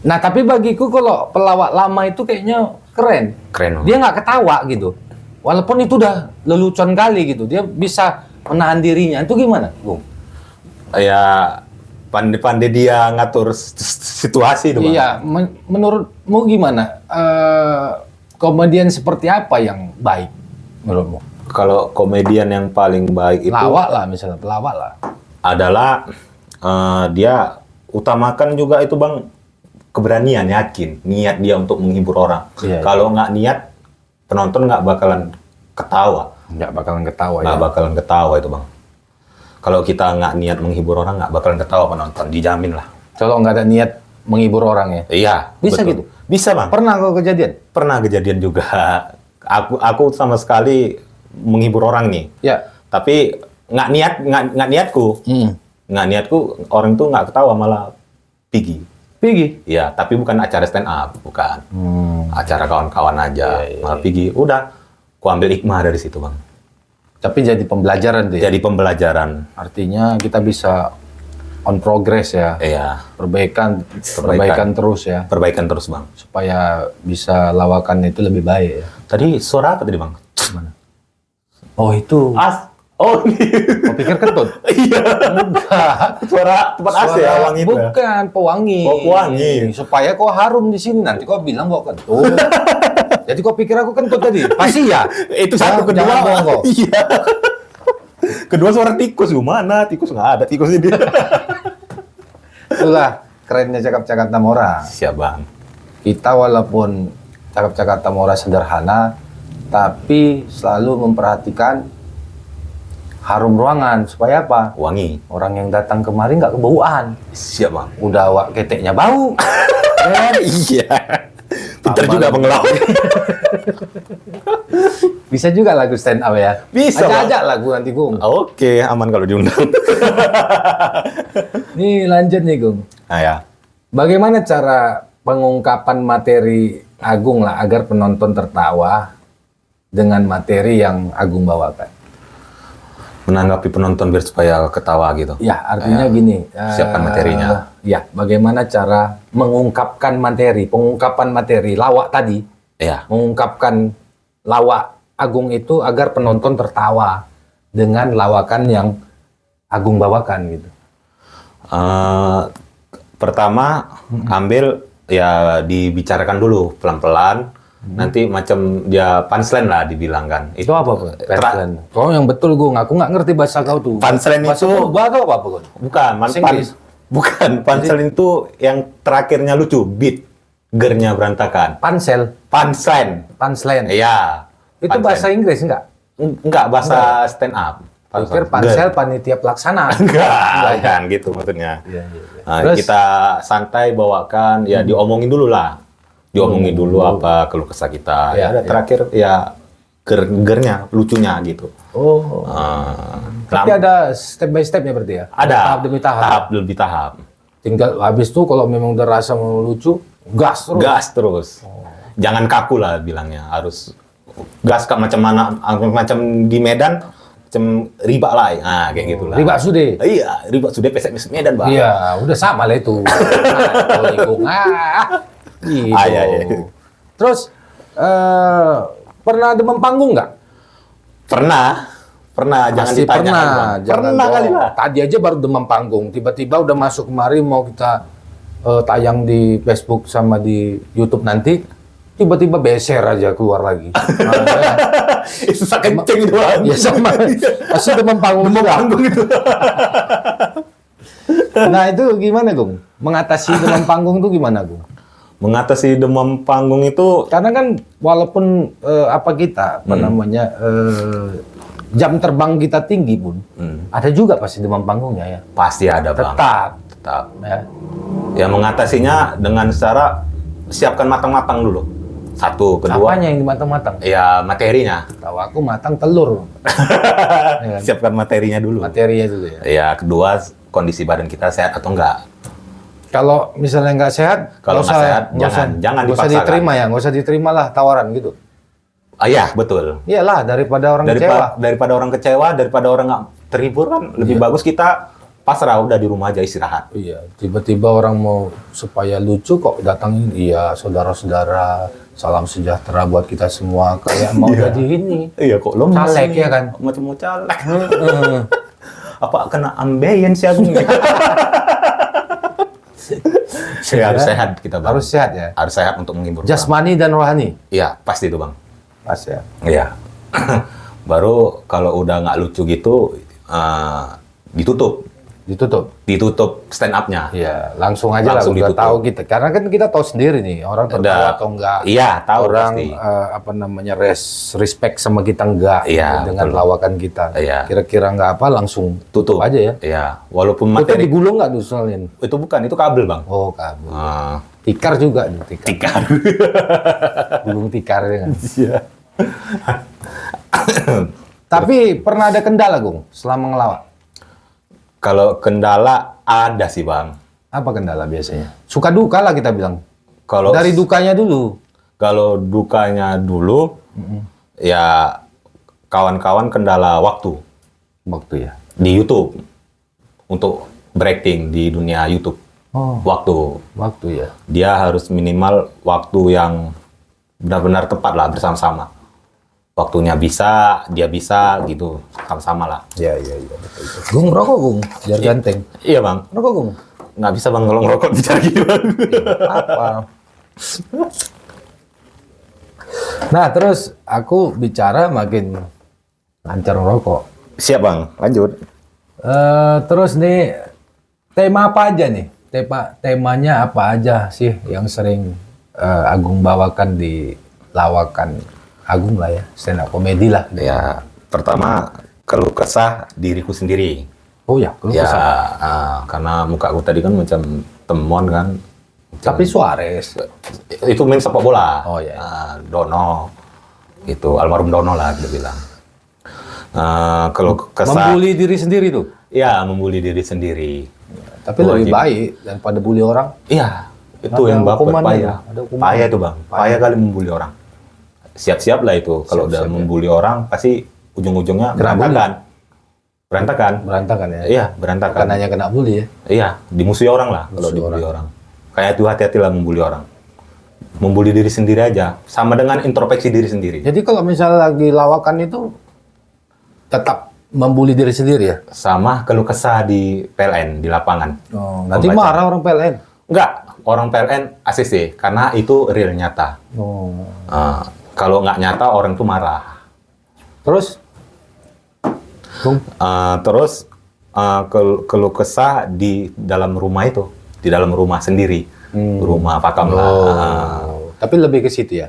Nah, tapi bagiku kalau pelawak lama itu kayaknya keren. Keren. Dia nggak ketawa gitu. Walaupun itu udah lelucon kali gitu, dia bisa menahan dirinya. Itu gimana, Bung? Ya, pandai-pandai dia ngatur situasi itu bang. Iya, menurutmu gimana? Komedian seperti apa yang baik menurutmu? Kalau komedian yang paling baik itu Pelawak lah misalnya, pelawak lah. adalah dia utamakan juga itu bang keberanian, yakin, niat dia untuk menghibur orang. Iya, Kalau nggak niat, penonton nggak bakalan ketawa. Nggak bakalan ketawa Nggak ya. bakalan ketawa itu bang. Kalau kita nggak niat menghibur orang, nggak bakalan ketawa penonton, dijamin lah. Kalau nggak ada niat menghibur orang ya. Iya. Bisa betul. gitu? Bisa bang. Pernah kau kejadian? Pernah kejadian juga. Aku sama sekali menghibur orang nih. Ya. Tapi nggak niatku. Nggak niatku, orang tuh nggak ketawa, malah pergi. Pergi. Iya, tapi bukan acara stand up, bukan. Acara kawan-kawan aja, Iya, iya, malah pergi. Udah, ku ambil hikmah dari situ bang. Tapi jadi pembelajaran tuh ya. Jadi pembelajaran. Artinya kita bisa on progress ya. Iya, Perbaikan terus ya. perbaikan terus bang. Supaya bisa lawakan itu lebih baik ya. Tadi suara apa tadi bang? Oh itu. Oh, Kau pikir kentut? iya. Enggak. Suara tempat AC ya, Suara- wangi itu ya? Bukan, pewangi. Oh, pewangi. Supaya kau harum di sini. Nanti kau bilang kau kentut. Jadi kau pikir aku kentut tadi? Pasti ya. Itu satu, kedua. Jangan bohong kau. Iya. Kedua suara tikus, gimana? Tikus nggak ada, tikus ini. Itulah kerennya cakap-cakap Tamora. Siap bang. Kita walaupun cakap-cakap Tamora sederhana, tapi selalu memperhatikan harum ruangan. Supaya apa? Wangi. Orang yang datang kemari nggak kebauan. Siap bang. Udah awak keteknya bau. Iya. Pintar Tambah juga lagi. pengelawak. Bisa juga lagu stand up ya? Bisa, Bang. Ajak lagu nanti, Gung. Oke, aman kalau diundang. Nih lanjut nih, Gung. Nah ya. Bagaimana cara pengungkapan materi Agung lah agar penonton tertawa dengan materi yang Agung bawakan? Menanggapi penonton biar supaya ketawa gitu. Ya, artinya gini. Siapkan materinya. Ya, bagaimana cara mengungkapkan materi, pengungkapan materi lawak tadi, Iya. mengungkapkan lawak Agung itu agar penonton tertawa dengan lawakan yang Agung bawakan gitu. Pertama ambil ya dibicarakan dulu pelan-pelan. Nanti macam dia punchline lah dibilang kan. Itu apa, Bang? Punchline. Kau yang betul, Gung. Aku nggak ngerti bahasa kau tuh. Punchline Bahasa itu- Purba atau apa, Gung? Bukan, Bahasa Inggris. bukan. Punchline itu yang terakhirnya lucu, beat, gernya berantakan. Pansel, Punchline. punchline. Iya. Itu bahasa Inggris enggak? Enggak, bahasa stand up. Pikir pansel panitia pelaksana. Enggak, kan gitu maksudnya. Iya. Nah, Terus? kita santai bawakan, ya diomongin dulu lah. Diomongin dulu apa keluh kesah kita. Iya, Ya, ada iya. terakhir ya gernya, lucunya gitu. Oh. Tapi Nah, ada step by stepnya berarti ya? ada Tahap demi tahap. tahap demi tahap. Tinggal habis tuh kalau memang udah rasa mau lucu, gas terus. Gas terus. Jangan kaku lah bilangnya, harus gas macam mana, macam di Medan, macam riba lah. Nah, kayak gitulah. Riba sude. Iya, riba sudah pesek Medan, Bang. Iya, udah sama lah itu. Gitu. Iya, iya. Terus pernah demam panggung nggak? Pernah, jangan Pasti ditanya. pernah. Bang. Jangan Pernah kali bohong. lah. Tadi aja baru demam panggung, tiba-tiba udah masuk kemari mau kita tayang di Facebook sama di YouTube nanti, tiba-tiba beser aja keluar lagi. Susah kenceng itu, Bang. Ya sama, pasti demam panggung juga. itu. Nah itu gimana, Gung? Mengatasi demam panggung itu gimana, Gung? Mengatasi demam panggung itu Karena kan walaupun apa namanya jam terbang kita tinggi pun, ada juga pasti demam panggungnya ya. pasti ada bang. Tetap. Ya. Ya mengatasinya dengan cara siapkan matang-matang dulu. Satu, kedua. Apanya yang matang-matang? Ya materinya. Tahu aku matang telur. Ya kan? Siapkan materinya dulu. Materinya dulu ya. Ya kedua kondisi badan kita sehat atau enggak. Kalau misalnya nggak sehat, Kalau nggak sehat, jangan nggak usah dipaksakan. diterima ya, nggak usah diterima lah tawaran gitu. Ah ya betul. Iyalah daripada orang kecewa. Daripada orang kecewa, daripada orang nggak terhibur kan lebih bagus kita pasrah udah di rumah aja istirahat. Iya, tiba-tiba orang mau supaya lucu kok datangin, iya saudara-saudara, salam sejahtera buat kita semua, kayak mau jadi ini. Iya kok lo Caleg ya kan? Macam mau caleg. Apa kena ambeien si Agung nih? Ya, harus sehat kita bang. Harus sehat ya. Harus sehat untuk menghibur. Jasmani dan rohani. Iya pasti itu bang. Pas ya. Iya. Baru kalau udah nggak lucu gitu ditutup stand up-nya. Iya, langsung aja Langsung lah udah ditutup. tahu kita. Karena kan kita tahu sendiri nih orang tertawa atau enggak. Iya, tahu Orang pasti. apa namanya respect sama kita enggak Iya, dengan betul. lawakan kita. Iya. Kira-kira enggak apa langsung Tutup aja ya. Iya, walaupun Itu materi digulung nggak tuh soalnya? itu bukan, itu kabel bang. Oh, kabel. Ah, Tikar juga nih, tikar. tikar. Gulung tikar ya kan. Iya. Tapi pernah ada kendala, Gung, selama ngelawak? Kalau kendala ada sih bang. Apa kendala biasanya? Suka duka lah kita bilang. Kalau Dari dukanya dulu. kalau dukanya dulu, ya kawan-kawan kendala waktu Waktu ya. di YouTube untuk berakting di dunia YouTube. Oh, Waktu ya. dia harus minimal waktu yang benar-benar tepat lah bersama-sama. Waktunya bisa, dia bisa gitu, sama-sama lah. Iya, betul. Gung, rokok, Gung. Biar ganteng. Iya bang, Rokok, Gung. nggak bisa bang kalau ngerokok bicara gitu bang. Apa? Nah, terus aku bicara makin lancar ngerokok. Siap bang, lanjut. Terus nih, tema apa aja nih? Temanya apa aja sih yang sering Agung bawakan di lawakan Agung lah ya, stand up komedi lah. Ya, pertama keluh kesah diriku sendiri. Oh ya, keluh Ya, kesah. karena muka aku tadi kan macam temon kan. Tapi Suarez. Itu main sepak bola. Oh, iya. Dono. Itu almarhum Dono lah kita bilang. Keluh kesah. Membuli diri sendiri tuh. Ya, membuli diri sendiri. Tapi Wajib. lebih baik daripada bully orang. Iya, itu Ada yang baper hukumannya, payah. ada hukumannya. Payah itu bang, payah kali membuli orang. Siap-siap lah itu. Kalau udah Siap-siap, ya. membuli orang, pasti ujung-ujungnya Kena berantakan. Berantakan. Berantakan ya. Iya, berantakan. Bukan hanya kena bully ya. Iya, dimusuhi orang lah kalau Musuhi dibully orang. Kayak itu hati-hatilah membuli orang. Membuli diri sendiri aja, sama dengan introspeksi diri sendiri. Jadi kalau misalnya lagi lawakan itu tetap membuli diri sendiri ya. Sama keluh kesah di PLN, di lapangan. Oh, nanti Pembaca. marah orang PLN. Enggak, orang PLN ACC, karena itu real nyata. Oh. Kalau nggak nyata, orang itu marah. Terus? Gung? Terus keluh kesah di dalam rumah itu, di dalam rumah sendiri, rumah pakam lah. Tapi lebih ke situ ya.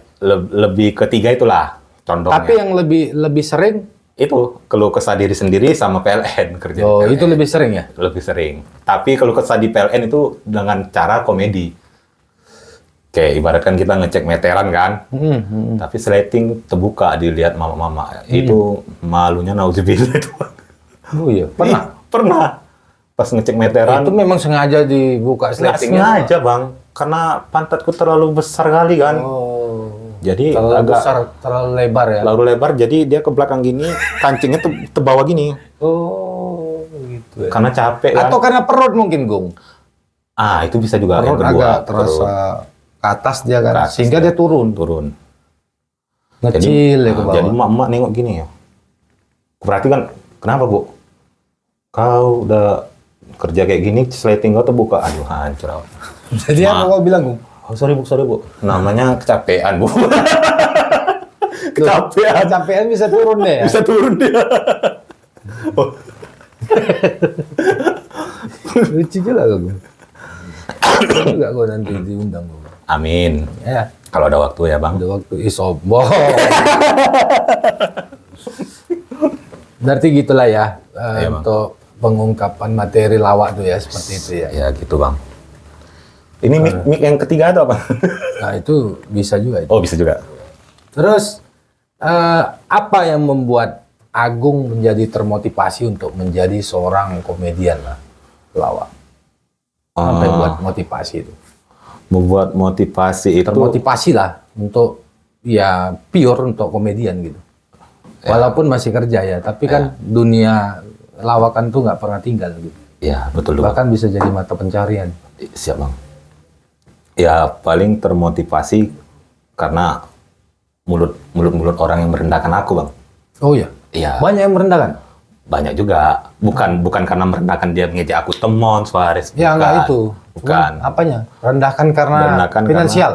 Lebih ketiga itulah condongnya. Tapi yang lebih sering, Itu keluh kesah diri sendiri sama PLN kerja. di oh PLN. itu lebih sering ya. Lebih sering. Tapi keluh kesah di PLN itu dengan cara komedi. Kayak ibaratkan kita ngecek meteran kan, tapi sleting terbuka dilihat mama-mama. Itu malunya nauzubillah itu. Oh iya. Pernah. Pernah. Pas ngecek meteran. Itu memang sengaja dibuka Nggak slatingnya. sengaja bang, karena pantatku terlalu besar kali kan. Oh. Jadi Terlalu agak besar, terlalu lebar ya. lalu lebar, jadi dia ke belakang gini, kancingnya terbawa gini. Oh, gitu ya. Karena capek kan. Atau karena perut mungkin, Gung. Itu bisa juga yang Perut kedua. agak terasa ke atas dia kan, Ke atas sehingga dia turun. turun. Ngecil ya ke bawah. Jadi emak-emak nengok gini ya. Perhatikan, kenapa bu? Kau udah kerja kayak gini, sleting kau terbuka. Aduh hancur. Jadi apa kau bilang, Gung? Oh, sorry bu. Namanya kecapean bu. Kecapean. Kecapean bisa turun deh ya? Bisa turun dia. Oh, Lucu juga, Gung. Enggak kau nanti diundang, Gung. Amin. Ya, Kalau ada waktu ya Bang. ada waktu sombong. Berarti gitulah ya, Iya, Bang. untuk pengungkapan materi lawak tuh ya, seperti itu ya. Ya gitu Bang. Ini mic yang ketiga atau apa? Nah itu bisa juga itu. Oh bisa juga. Terus apa yang membuat Agung menjadi termotivasi untuk menjadi seorang komedian lah, pelawak? Apa yang buat motivasi itu? Membuat motivasi itu. Termotivasi lah untuk ya pure untuk komedian gitu. Walaupun masih kerja ya, tapi kan dunia lawakan tuh nggak pernah tinggal gitu. Ya betul Bang. Bahkan bisa jadi mata pencarian. Siap Bang. Ya paling termotivasi karena mulut orang yang merendahkan aku Bang. Oh iya. Iya. Banyak yang merendahkan. Banyak juga. Bukan karena merendahkan dia ngejek aku temon Suarez. Ya enggak itu. Bukan. Cuman apanya? Rendahkan karena Merendahkan finansial,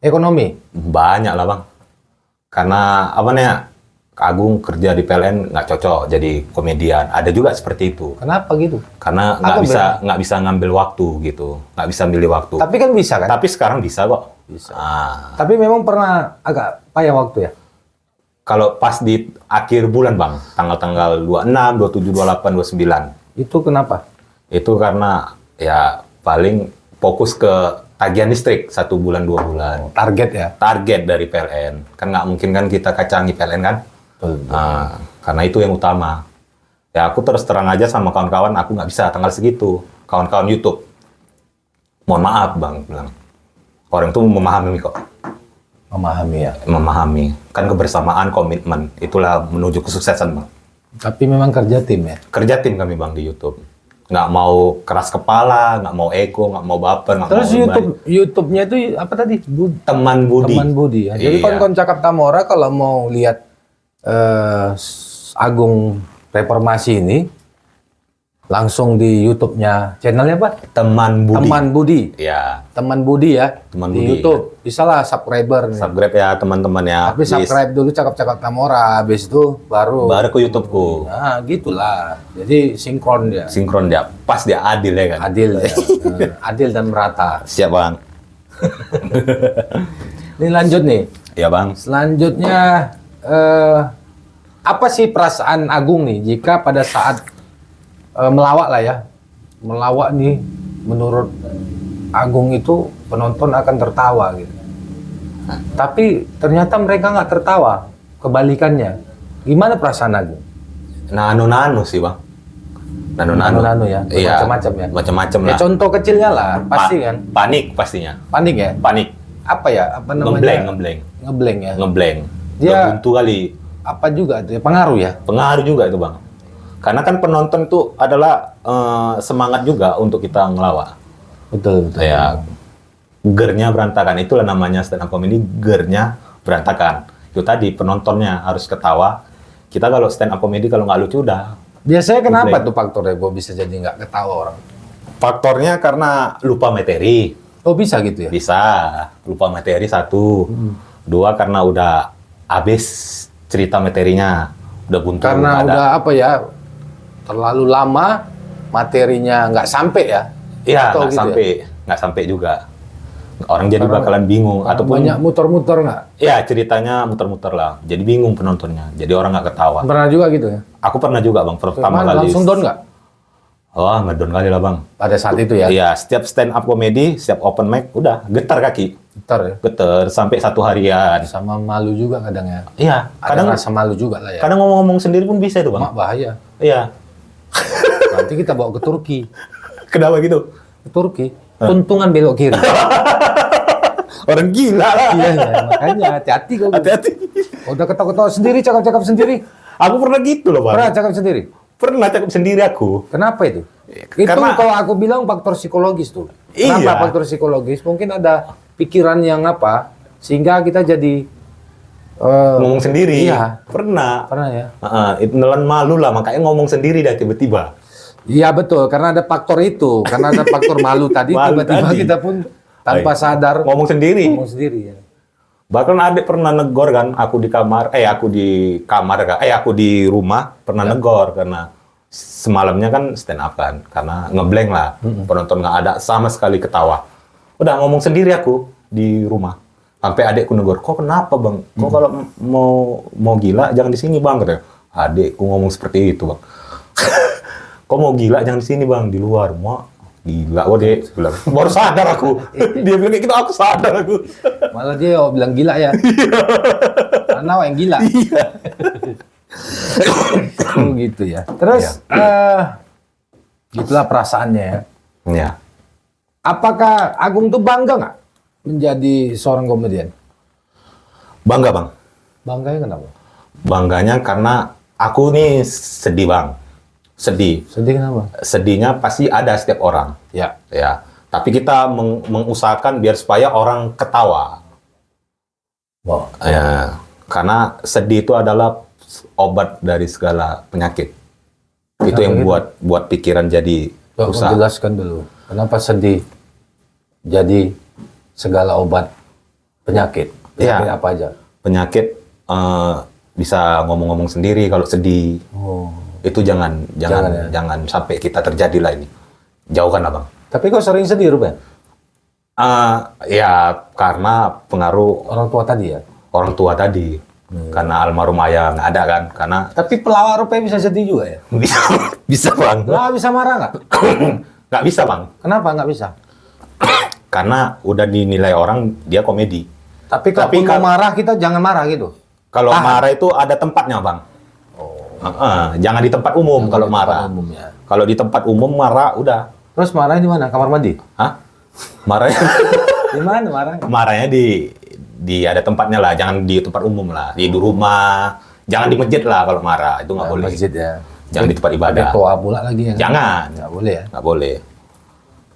ekonomi. Banyak lah Bang. Karena apa nih? Agung kerja di PLN nggak cocok jadi komedian. Ada juga seperti itu. Kenapa gitu? Karena Apa nggak bisa ngambil waktu gitu. Nggak bisa milih waktu. Tapi kan bisa kan? Tapi sekarang bisa kok. Bisa. Ah. Tapi memang pernah agak payah waktu ya. Kalau pas di akhir bulan Bang, tanggal-tanggal 26, 27, 28, 29. Itu kenapa? Itu karena ya paling fokus ke tagihan listrik 1 bulan 2 bulan. Target ya. Target dari PLN. Kan nggak mungkin kan kita kacangi PLN kan? Betul. Nah, karena itu yang utama. Ya aku terus terang aja sama kawan-kawan, aku nggak bisa tanggal segitu. Kawan-kawan YouTube. Mohon maaf Bang, bilang. Orang itu memahami kok. Memahami ya. Memahami. Kan kebersamaan, komitmen. Itulah menuju kesuksesan Bang. Tapi memang kerja tim ya. Kerja tim kami Bang di YouTube. Nggak mau keras kepala, nggak mau ego, nggak mau baper, nggak Terus mau lebay. YouTube-nya itu apa tadi? Teman Budi. Teman Budi ya. Jadi Iya. kon-kon cakap Tamora kalau mau lihat Agung Reformasi ini langsung di YouTube-nya channelnya apa? Teman Budi. Teman Budi. Ya, Teman Budi ya. Teman di Budi. YouTube. Bisa lah subscriber. nih. subscribe ya teman-teman ya. Tapi subscribe dulu cakap-cakap Tamora, habis itu baru. Baru ke YouTubeku. Nah, gitulah. Jadi sinkron dia. Sinkron dia. Pas dia adil ya kan. Adil ya. Adil dan merata. Siap Bang. Ini lanjut nih. Ya Bang. Selanjutnya apa sih perasaan Agung nih jika pada saat melawak lah ya. Melawak nih menurut Agung itu penonton akan tertawa gitu. Tapi ternyata mereka nggak tertawa. Kebalikannya. Gimana perasaan Agung? Nano-nano sih Bang. Nano-nano ya. Iya. Macam-macam ya. Macam-macam Ya lah. contoh kecilnya lah, pasti kan. Panik pastinya. Panik ya. Panik. Apa ya? Apa namanya? Ngeblank. Ngeblank ya. Ngeblank. Dia- Buntu kali. Apa juga tuh ya? Pengaruh ya. Pengaruh juga itu Bang. Karena kan penonton itu adalah semangat juga untuk kita ngelawak. Betul, betul. Ya, gernya berantakan. Itulah namanya stand up comedy, gernya berantakan. Itu tadi, penontonnya harus ketawa. Kita kalau stand up comedy kalau nggak lucu udah. Biasanya kenapa Ngeblank. tuh faktornya kok bisa jadi nggak ketawa orang? Faktornya karena lupa materi. Oh bisa gitu ya? Bisa, lupa materi satu. Dua, karena udah habis cerita materinya. Udah buntu. Karena nggak ada. udah apa ya? Terlalu lama materinya nggak sampai ya? Iya, Atau nggak gitu sampai. Nggak sampai juga. Orang jadi Karena- bakalan bingung. Karena Ataupun banyak muter-muter nggak? ya ceritanya muter-muter lah. Jadi bingung penontonnya. Jadi orang nggak ketawa. Pernah juga gitu ya? Aku pernah juga Bang, pertama Cuman kali. langsung down nggak? Wah, ngedon kali lah Bang. Pada saat itu ya? Iya, setiap stand up comedy, setiap open mic, udah getar kaki. Bentar ya? Getar sampai 1 harian. Sama malu juga kadang ya? Iya, Ada kadang rasa malu juga lah ya? kadang ngomong-ngomong sendiri pun bisa itu Bang. Mak bahaya. Iya. Nanti kita bawa ke Turki. Kenapa gitu? Ke Turki. Tuntungan belok kiri. Orang gila lah. Iya, ya, makanya hati-hati kau. Hati-hati. Udah ketawa-ketawa sendiri, cakap-cakap sendiri. Aku pernah gitu loh Bang. Pernah cakap sendiri? Pernah cakap sendiri aku. Kenapa itu? Itu Karena- kalau aku bilang faktor psikologis tuh. Iya. Kenapa faktor psikologis? Mungkin ada pikiran yang apa, sehingga kita jadi Ngomong sendiri. Iya. Pernah. pernah ya? Itu nelan malu lah, makanya ngomong sendiri dah tiba-tiba. Iya betul, karena ada faktor itu, karena ada faktor malu tadi, Malu tiba-tiba tadi. kita pun tanpa Baik. sadar Ngomong sendiri. ngomong sendiri ya. Bahkan adik pernah negor kan, aku di rumah pernah negor karena semalamnya kan stand up kan, karena ngeblank lah, penonton nggak ada sama sekali ketawa. Udah ngomong sendiri aku, di rumah. Sampai adekku negur, kok kenapa bang? Kok kalau mau gila jangan di sini bang, katanya. Adekku ngomong seperti itu bang. Kok mau gila jangan di sini bang, di luar. Mau gila, dek bilang. Baru sadar aku. Dia bilang kayak gitu, aku sadar aku. Malah dia bilang gila ya. Karena yang gila. Oh, gitu ya. Terus gitulah perasaannya ya. Iya. Apakah Agung tuh bangga nggak menjadi seorang komedian? Bangga bang. Bangganya kenapa? Bangganya karena aku nih sedih bang. Sedih. Sedih kenapa? Sedihnya pasti ada setiap orang. Ya. Ya. Tapi kita mengusahakan biar supaya orang ketawa. Wow. Ya. Karena sedih itu adalah obat dari segala penyakit. Itu yang buat pikiran jadi Coba rusak. jelaskan dulu. Kenapa sedih jadi segala obat penyakit? Ya. Penyakit apa aja? Penyakit bisa ngomong-ngomong sendiri kalau sedih. Oh. Itu jangan ya. sampai kita terjadi lah ini. Jauhkan lah bang. Tapi kok sering sedih, Ruben? Ya karena pengaruh Orang tua tadi ya? orang tua tadi. Karena almarhum ayah nggak ada kan. Karena Tapi pelawak rupanya bisa sedih juga ya? bisa, bisa bang. Lah bisa marah nggak? Nggak bisa bang. Kenapa nggak bisa? Karena udah dinilai orang dia komedi. Tapi kalau Tapi mau marah kita jangan marah gitu. Kalau Tahan. marah itu ada tempatnya bang. Jangan di tempat umum kalau marah. Umum, ya. Kalau di tempat umum marah udah. Terus marahnya di mana? Kamar mandi? Hah? Marahnya Di mana marahnya? marahnya di ada tempatnya lah. Jangan di tempat umum lah. Di rumah. Jangan di masjid lah kalau marah. Itu nggak boleh. Masjid ya. Jangan di tempat ibadah. Ketua pula lagi ya. Jangan. Nggak boleh ya. Nggak boleh.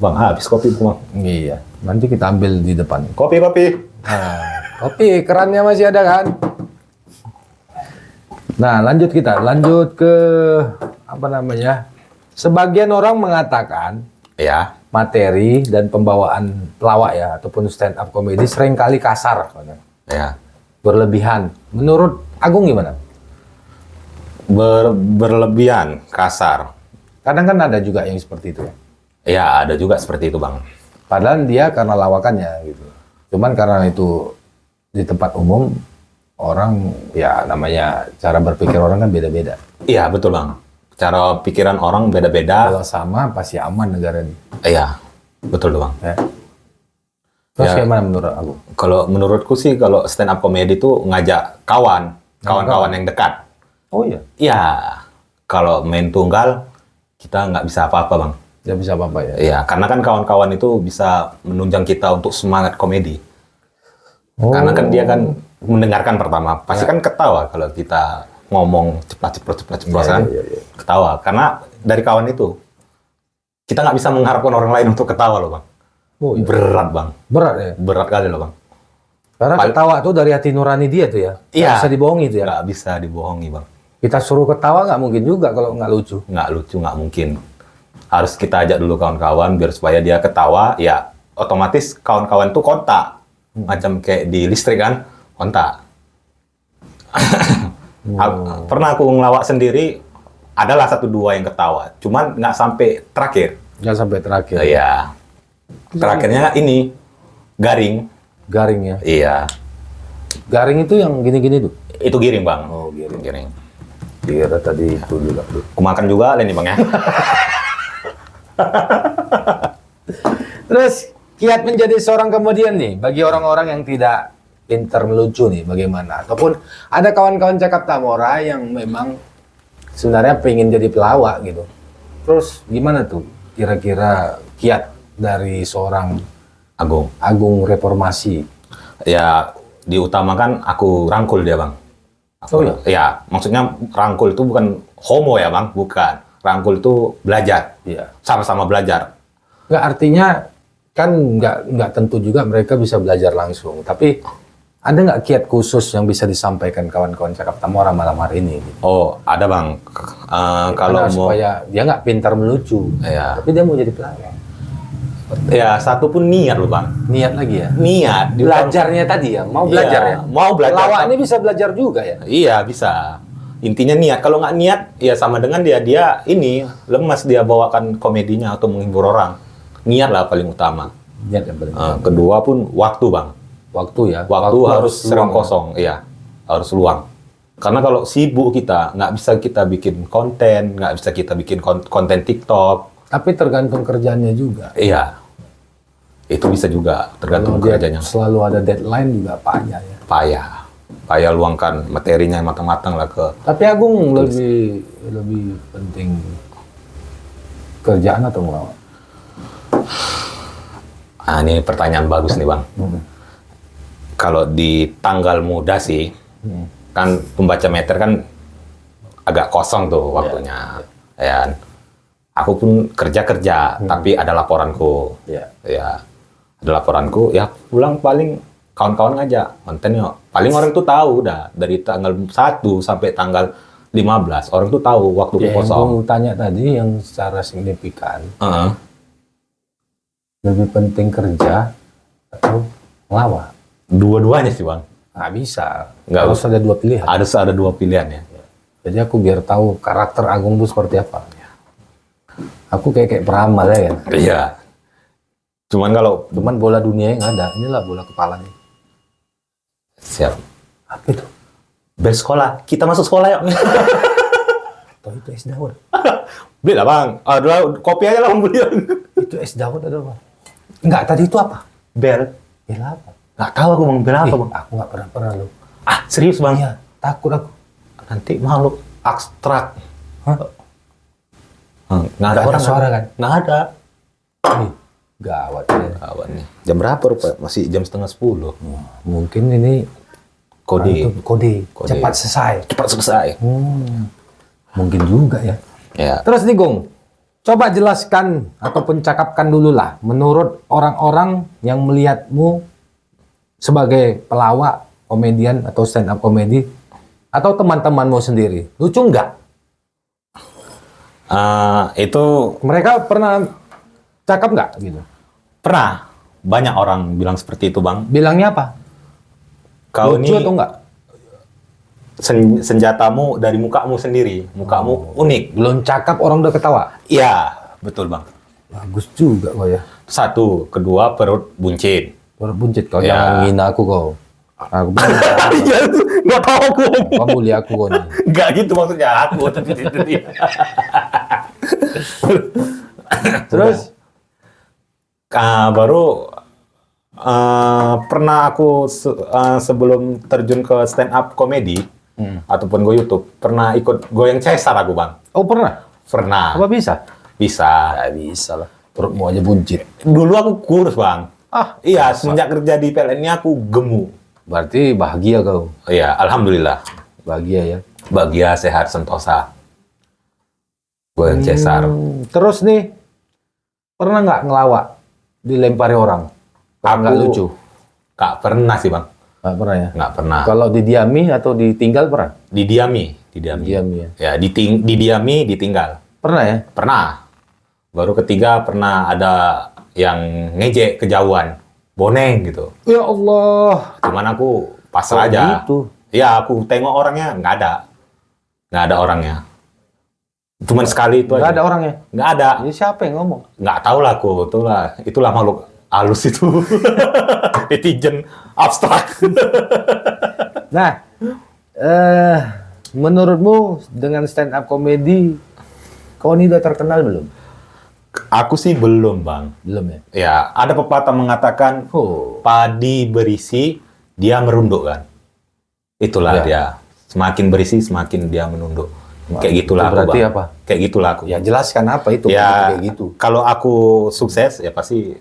Bang, habis kopi bang. Iya. Nanti kita ambil di depan. Kopi. Nah, kopi kerannya masih ada kan? Nah, lanjut ke apa namanya? Sebagian orang mengatakan Ya. materi dan pembawaan pelawak ya ataupun stand up comedy seringkali kasar, Ya. berlebihan. Menurut Agung gimana? Berlebihan, kasar. Kadang kan ada juga yang seperti itu ya. Ya, ada juga seperti itu bang. Padahal dia karena lawakannya gitu. Cuman karena itu di tempat umum orang ya namanya cara berpikir orang kan beda-beda. Iya, betul bang. Cara pikiran orang beda-beda. Kalau sama pasti aman negara ini. Iya, betul bang. Ya. Terus Ya. gimana menurut Agung? Kalau menurutku sih kalau stand up comedy itu ngajak kawan-kawan yang dekat. Oh iya, Iya, kalau main tunggal kita nggak bisa apa-apa bang. nggak bisa apa-apa ya. Iya, karena kan kawan-kawan itu bisa menunjang kita untuk semangat komedi. Oh. Karena kan dia kan mendengarkan pertama, pasti kan ketawa kalau kita ngomong ceplos kan, Iya. ketawa. Karena dari kawan itu kita nggak bisa mengharapkan orang lain untuk ketawa loh bang. Oh, iya. Berat bang, Berat ya. berat kali loh bang. Karena ketawa tuh dari hati nurani dia tuh ya. Nggak Iya. bisa dibohongi tuh ya. Nggak bisa dibohongi bang. Kita suruh ketawa nggak mungkin juga kalau nggak lucu. Nggak lucu, nggak mungkin. Harus kita ajak dulu kawan-kawan biar supaya dia ketawa, ya otomatis kawan-kawan tuh kontak. Macam kayak di listrik kan, kontak. Pernah aku ngelawak sendiri, adalah 1-2 yang ketawa. Cuman nggak sampai terakhir. Nggak sampai terakhir. Iya. Terakhirnya ini, garing. Garing ya. Iya. Garing itu yang gini-gini tuh. Itu giring bang. Oh, giring. Giring. Kira tadi itu juga. Kumakan juga ini bang ya. Terus kiat menjadi seorang komedian nih bagi orang-orang yang tidak pintar melucu nih bagaimana? Ataupun ada kawan-kawan cakap Tamora yang memang sebenarnya pengen jadi pelawak gitu. Terus gimana tuh kira-kira kiat dari seorang Agung Reformasi? Ya diutamakan aku rangkul dia bang. Oh iya? Ya maksudnya rangkul itu bukan homo ya bang, bukan. Rangkul itu belajar, Iya. sama-sama belajar. Nggak, artinya kan nggak tentu juga mereka bisa belajar langsung. Tapi ada nggak kiat khusus yang bisa disampaikan kawan-kawan cakap Tamora malam hari ini? Gitu? Oh ada bang. Kalau Karena mau supaya dia nggak pintar melucu, ya, tapi dia mau jadi pelawak. ya satu pun niat loh bang. Niat lagi ya. Niat. Belajarnya tadi ya, mau belajar Iya, ya. mau belajar. Pelawak ini bisa belajar juga ya. Iya bisa. Intinya niat. Kalau nggak niat, ya sama dengan dia ini lemas dia bawakan komedinya atau menghibur orang. Niat lah paling utama. Niat yang paling utama. Kedua pun waktu, Bang. Waktu ya. Waktu harus sering luang. kosong, iya. Harus luang. Karena kalau sibuk kita, nggak bisa kita bikin konten, nggak bisa kita bikin konten TikTok. Tapi tergantung kerjanya juga. Iya. Itu bisa juga tergantung Kalau dia kerjanya. selalu ada deadline juga payah ya. Payah luangkan materinya yang matang-matang lah ke. Tapi Agung lebih penting kerjaan atau ngelawak? Ini pertanyaan bagus nih, Bang. Kalau di tanggal muda sih, kan pembaca meter kan agak kosong tuh waktunya. Ya. Aku pun kerja, tapi ada laporanku. Iya. Ya, ada laporanku. Ya pulang paling kawan-kawan ngajak konten yuk. Paling orang tuh tahu udah dari tanggal 1 sampai tanggal 15 orang tuh tahu waktu Yang kosong. aku tanya tadi yang secara signifikan Heeh. lebih penting kerja atau ngelawak? Dua-duanya sih, Bang. Nggak bisa. Nggak Harus ada dua pilihan. Ada dua pilihan ya. Jadi aku biar tahu karakter Agung itu seperti apa. Aku kayak peramal ya. Iya. Cuman Bola dunia nggak ada. Inilah bola kepalanya. siap. Apa itu? Bel sekolah, kita masuk sekolah yuk. Atau itu es dawet? Beli lah, Bang. Aduh, kopi aja lah, Bang. Itu es dawet ada apa? Enggak, tadi itu apa? Bel. Bel apa? Nggak tahu aku, Bang. Bel apa, Bang? Aku nggak pernah loh. Serius, Bang? Iya, takut aku. Nanti makhluk abstrak. Hah? Nggak ada Nggak ada orang suara kan? Nggak ada. Ih, gawat ya. Kawan nih. Jam berapa, Rupa? Masih jam 9:30. Mungkin ini Kode. kode. Cepat selesai. Cepat selesai. Mungkin juga ya. Ya. Terus nih Gung, coba jelaskan ataupun cakapkan dulu lah, menurut orang-orang yang melihatmu sebagai pelawak, komedian atau stand up komedi, atau teman-temanmu sendiri, lucu nggak? Itu Mereka pernah cakap nggak gitu? pernah banyak orang bilang seperti itu, Bang. Bilangnya apa? Kau lucu ini atau enggak? senjatamu dari mukamu sendiri. Mukamu unik. Belum cakap orang udah ketawa. Iya, betul, Bang. Bagus juga kau ya. Satu, kedua perut buncit. Baru buncit kau, Ya. jangan ngina aku kau. Aku bilang, Iya, nggak tahu aku. kau bully aku kau nih. Nggak gitu maksudnya aku. Terus? Baru pernah aku sebelum terjun ke stand up komedi ataupun go YouTube pernah ikut goyang cesar aku, Bang. Oh pernah? Pernah. Apa bisa? Bisa. Ya bisa lah. Perutmu aja buncit. Dulu aku kurus, Bang. Iya, masa? semenjak kerja di PLN ini aku gemuk. Berarti bahagia kau. Iya, alhamdulillah. Bahagia ya. Bahagia, sehat, sentosa. Goyang cesar. Terus nih, pernah nggak ngelawak dilempari orang? Nggak lucu? Nggak pernah sih, Bang. Nggak pernah ya? Nggak pernah. Kalau didiami atau ditinggal pernah? Didiami. Didiami ya. Ya, didiami, ditinggal. Pernah ya? Pernah. Baru ketiga pernah ada yang ngejek kejauhan. Boneng gitu. Ya Allah. Cuman aku pasrah Oh, aja. gitu. Ya, aku tengok orangnya, nggak ada. Nggak ada orangnya. Cuman sekali itu Nggak aja. ada orangnya? Nggak ada. Ini siapa yang ngomong? Nggak tahu lah aku. Itulah makhluk halus itu. Netizen abstrak. Nah, menurutmu dengan stand up komedi, kau ini udah terkenal belum? Aku sih belum, Bang. Belum ya? Ya, ada pepatah mengatakan, Oh, padi berisi, dia merunduk kan. Itulah Ya. dia. Semakin berisi, semakin dia menunduk. Wah, Kayak gitulah itu aku, berarti Bang. apa? Kayak gitulah aku. ya jelaskan apa itu Ya, kayak gitu. kalau aku sukses, ya pasti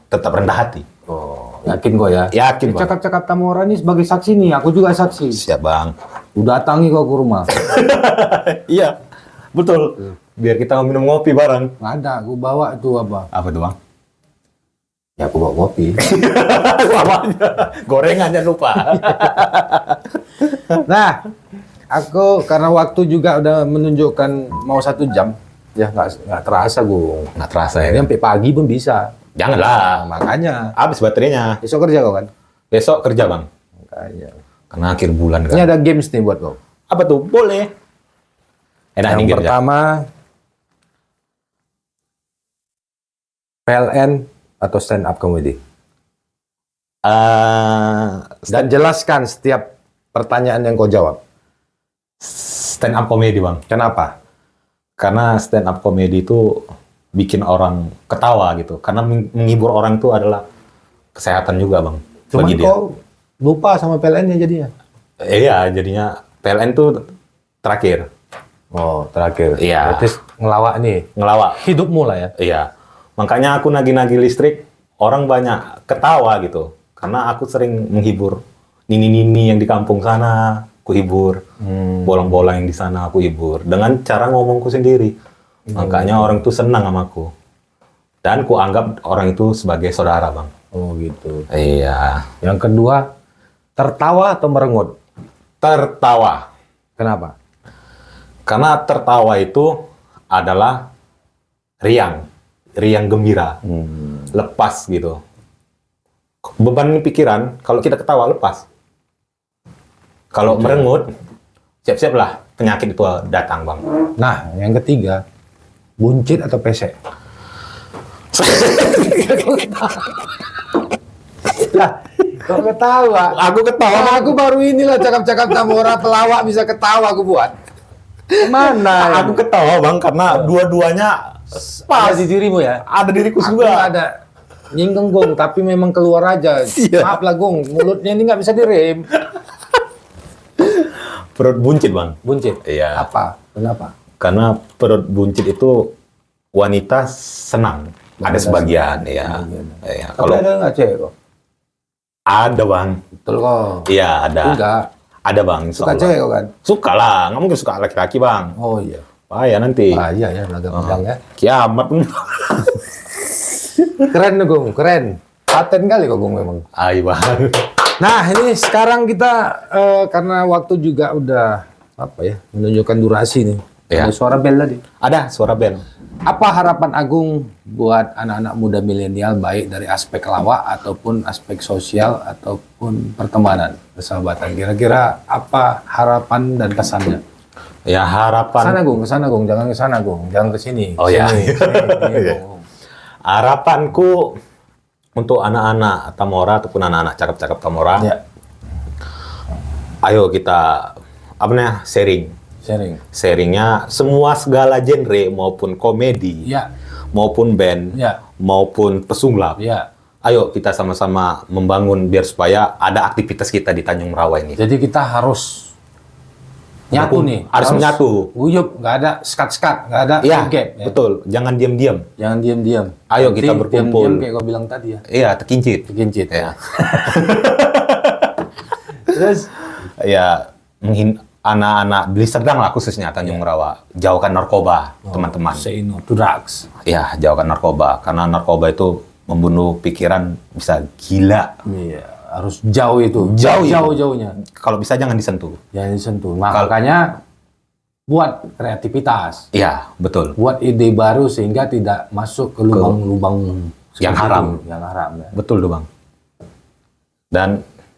tetap rendah hati. Oh, yakin kok ya? Yakin, Bang. Cakap-cakap tamu orang ini sebagai saksi nih, aku juga saksi. Siap, Bang. Udah datangi kau ke rumah. Iya, betul. Biar kita minum ngopi bareng. Nggak ada, aku bawa itu apa? Apa tuh, Bang? Ya aku bawa kopi. Sama aja. Gorengan jangan lupa. Nah, aku karena waktu juga udah menunjukkan mau 1 jam, ya nggak terasa gue. Nggak terasa Ini ya. sampai pagi pun bisa. Janganlah. Makanya Habis baterainya. besok kerja kau kan? Besok kerja, Bang. Makanya. Karena akhir bulan Ini kan. ada games nih buat kau. Apa tuh? Boleh. Enak nih Yang gamenya. pertama, PLN atau stand up comedy? Eh, Dan jelaskan setiap pertanyaan yang kau jawab. stand up comedy, Bang. Kenapa? Karena stand up comedy itu bikin orang ketawa gitu. Karena menghibur orang itu adalah kesehatan juga, Bang. Cuman bagi dia. kau lupa sama PLN-nya jadinya. Iya, jadinya PLN tuh terakhir. Oh, terakhir. Iya. Berarti ngelawak nih. Ngelawak. Hidupmu lah ya. Iya. Makanya aku nagih-nagih listrik, orang banyak ketawa gitu. Karena aku sering menghibur nini-nini yang di kampung sana, aku hibur. Bolang-bolang yang di sana, aku hibur. Dengan cara ngomongku sendiri. Makanya orang itu senang sama aku. Dan ku anggap orang itu sebagai saudara, Bang. Oh gitu. Iya. Yang kedua, tertawa atau merengut? Tertawa. Kenapa? Karena tertawa itu adalah riang gembira, lepas gitu. Beban pikiran, kalau kita ketawa lepas. Kalau merengut, siap-siaplah penyakit itu datang, Bang. Nah, yang ketiga, buncit atau pesek? Lah, kok ketawa? Aku ketawa. Nah, aku baru inilah cakap-cakap sama orang pelawak bisa ketawa aku buat. Mana? Aku ketawa, Bang, karena dua-duanya Pas di dirimu ya? ada diriku Aku juga. nggak ada nyinggung Gong, tapi memang keluar aja. Iya. Maaf lah Gong, mulutnya ini nggak bisa direm. Perut buncit, Bang. Buncit? Iya. Apa? Kenapa? Karena perut buncit itu wanita senang. Ada Wanita sebagian, senang. ya. Sebagian. Iya. Tapi Kalau ada nggak cewek kok? ada, Bang. Betul kok. Iya, ada. Enggak. Ada, Bang. Suka insyaallah. cewek kok kan? Suka lah. Nggak mungkin suka laki-laki, Bang. Oh iya. Bahaya nanti. Ah iya ya, agak bilang ya. Kiamat. Keren nih Gong, keren. Paten kali kok Gong memang. Ay, Bang. Nah ini sekarang kita karena waktu juga udah apa ya menunjukkan durasi nih. Iya. Ada suara bel tadi. Ada suara bel. Apa harapan Agung buat anak-anak muda milenial baik dari aspek lawak ataupun aspek sosial ataupun pertemanan, persahabatan? Kira-kira apa harapan dan pesannya? Ya, harapan. Kesana Gong, jangan kesana Gong, jangan kesini. Oh, iya. Sini, Gong. Harapanku untuk anak-anak Tamora ataupun anak-anak cakap-cakap Tamora. Ya, Ayo kita sharing. Sharingnya semua segala genre maupun komedi, Ya, maupun band, ya, maupun pesulap. ya. Ayo kita sama-sama membangun biar supaya ada aktivitas kita di Tanjung Merawa ini. Jadi kita harus nyatu nih. Harus menyatu. Uyup, nggak ada skat-skat, nggak ada Iya, gap. Ya. betul. Jangan diam-diam. Jangan diam-diam. Ayo kita Nanti berkumpul. diam-diam kayak kau bilang tadi ya. Iya, terkincit. Kekincit. Ya. Terus, Ya, anak-anak Deli Serdang lah khususnya Tanjung Merawa. Jauhkan narkoba, teman-teman. say no to drugs. Ya, jauhkan narkoba. Karena narkoba itu membunuh pikiran, bisa gila. Iya, harus jauh itu. Jauh. Jauh-jauhnya. Kalau bisa jangan disentuh. Jangan disentuh. Makanya buat kreativitas. Iya, betul. Buat ide baru sehingga tidak masuk ke lubang-lubang Yang seperti haram. itu. Yang haram ya. Betul tuh, Bang. Dan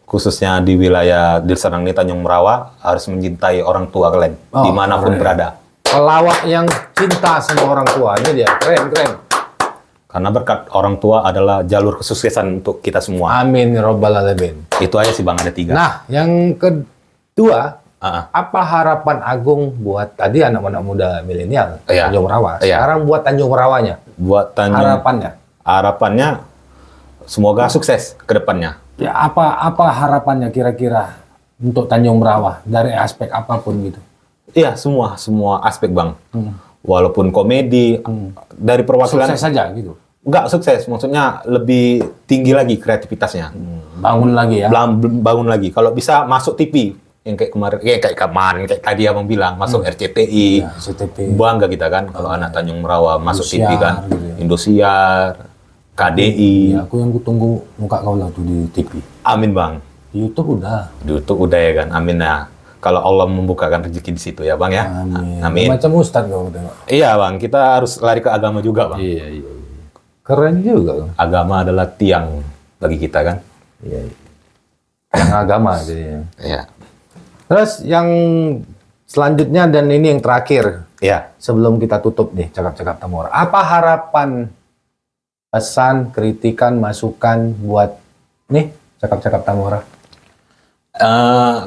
khususnya di wilayah Deli Serdang ini, Tanjung Merawa, harus mencintai orang tua kalian. Oh, dimanapun keren. berada. Pelawak yang cinta sama orang tuanya dia. Keren, keren. Karena berkat orang tua adalah jalur kesuksesan untuk kita semua. Amin, ya Robbal Alamin. Itu aja sih, Bang, ada 3. Nah, yang kedua, Ah, apa harapan Agung buat tadi anak-anak muda milenial Iya. Tanjung Merawa? Iya. Sekarang buat Tanjung Merawanya, buat harapannya semoga sukses ke depannya. ya apa harapannya kira-kira untuk Tanjung Merawa dari aspek apapun gitu? Iya, semua aspek, Bang. Walaupun komedi, dari perwakilan Sukses saja gitu, nggak sukses, maksudnya lebih tinggi lagi kreativitasnya. bangun lagi ya. Bangun lagi. Kalau bisa masuk TV yang kayak kemarin, kayak tadi abang bilang masuk RCTI. Ya, CTP. Bangga kita kan kalau anak Tanjung Merawa masuk TV Indosiar, kan. gitu ya. Indosiar, KDI. Ya, aku yang kutunggu muka kau lah tuh di TV. Amin, Bang. Di YouTube udah. Di YouTube udah ya kan. Amin ya. Kalau Allah membukakan rezeki di situ ya, Bang ya. Amin. Amin. Macam Ustadz kau tengok. Iya, Bang. Kita harus lari ke agama juga, Bang. Iya. Keren juga. Kang. Agama adalah tiang bagi kita kan. Iya. Yang agama jadinya. Iya. Terus yang selanjutnya dan ini yang terakhir Iya. sebelum kita tutup nih cakap-cakap Tamora. Apa harapan pesan, kritikan, masukan buat nih cakap-cakap Tamora?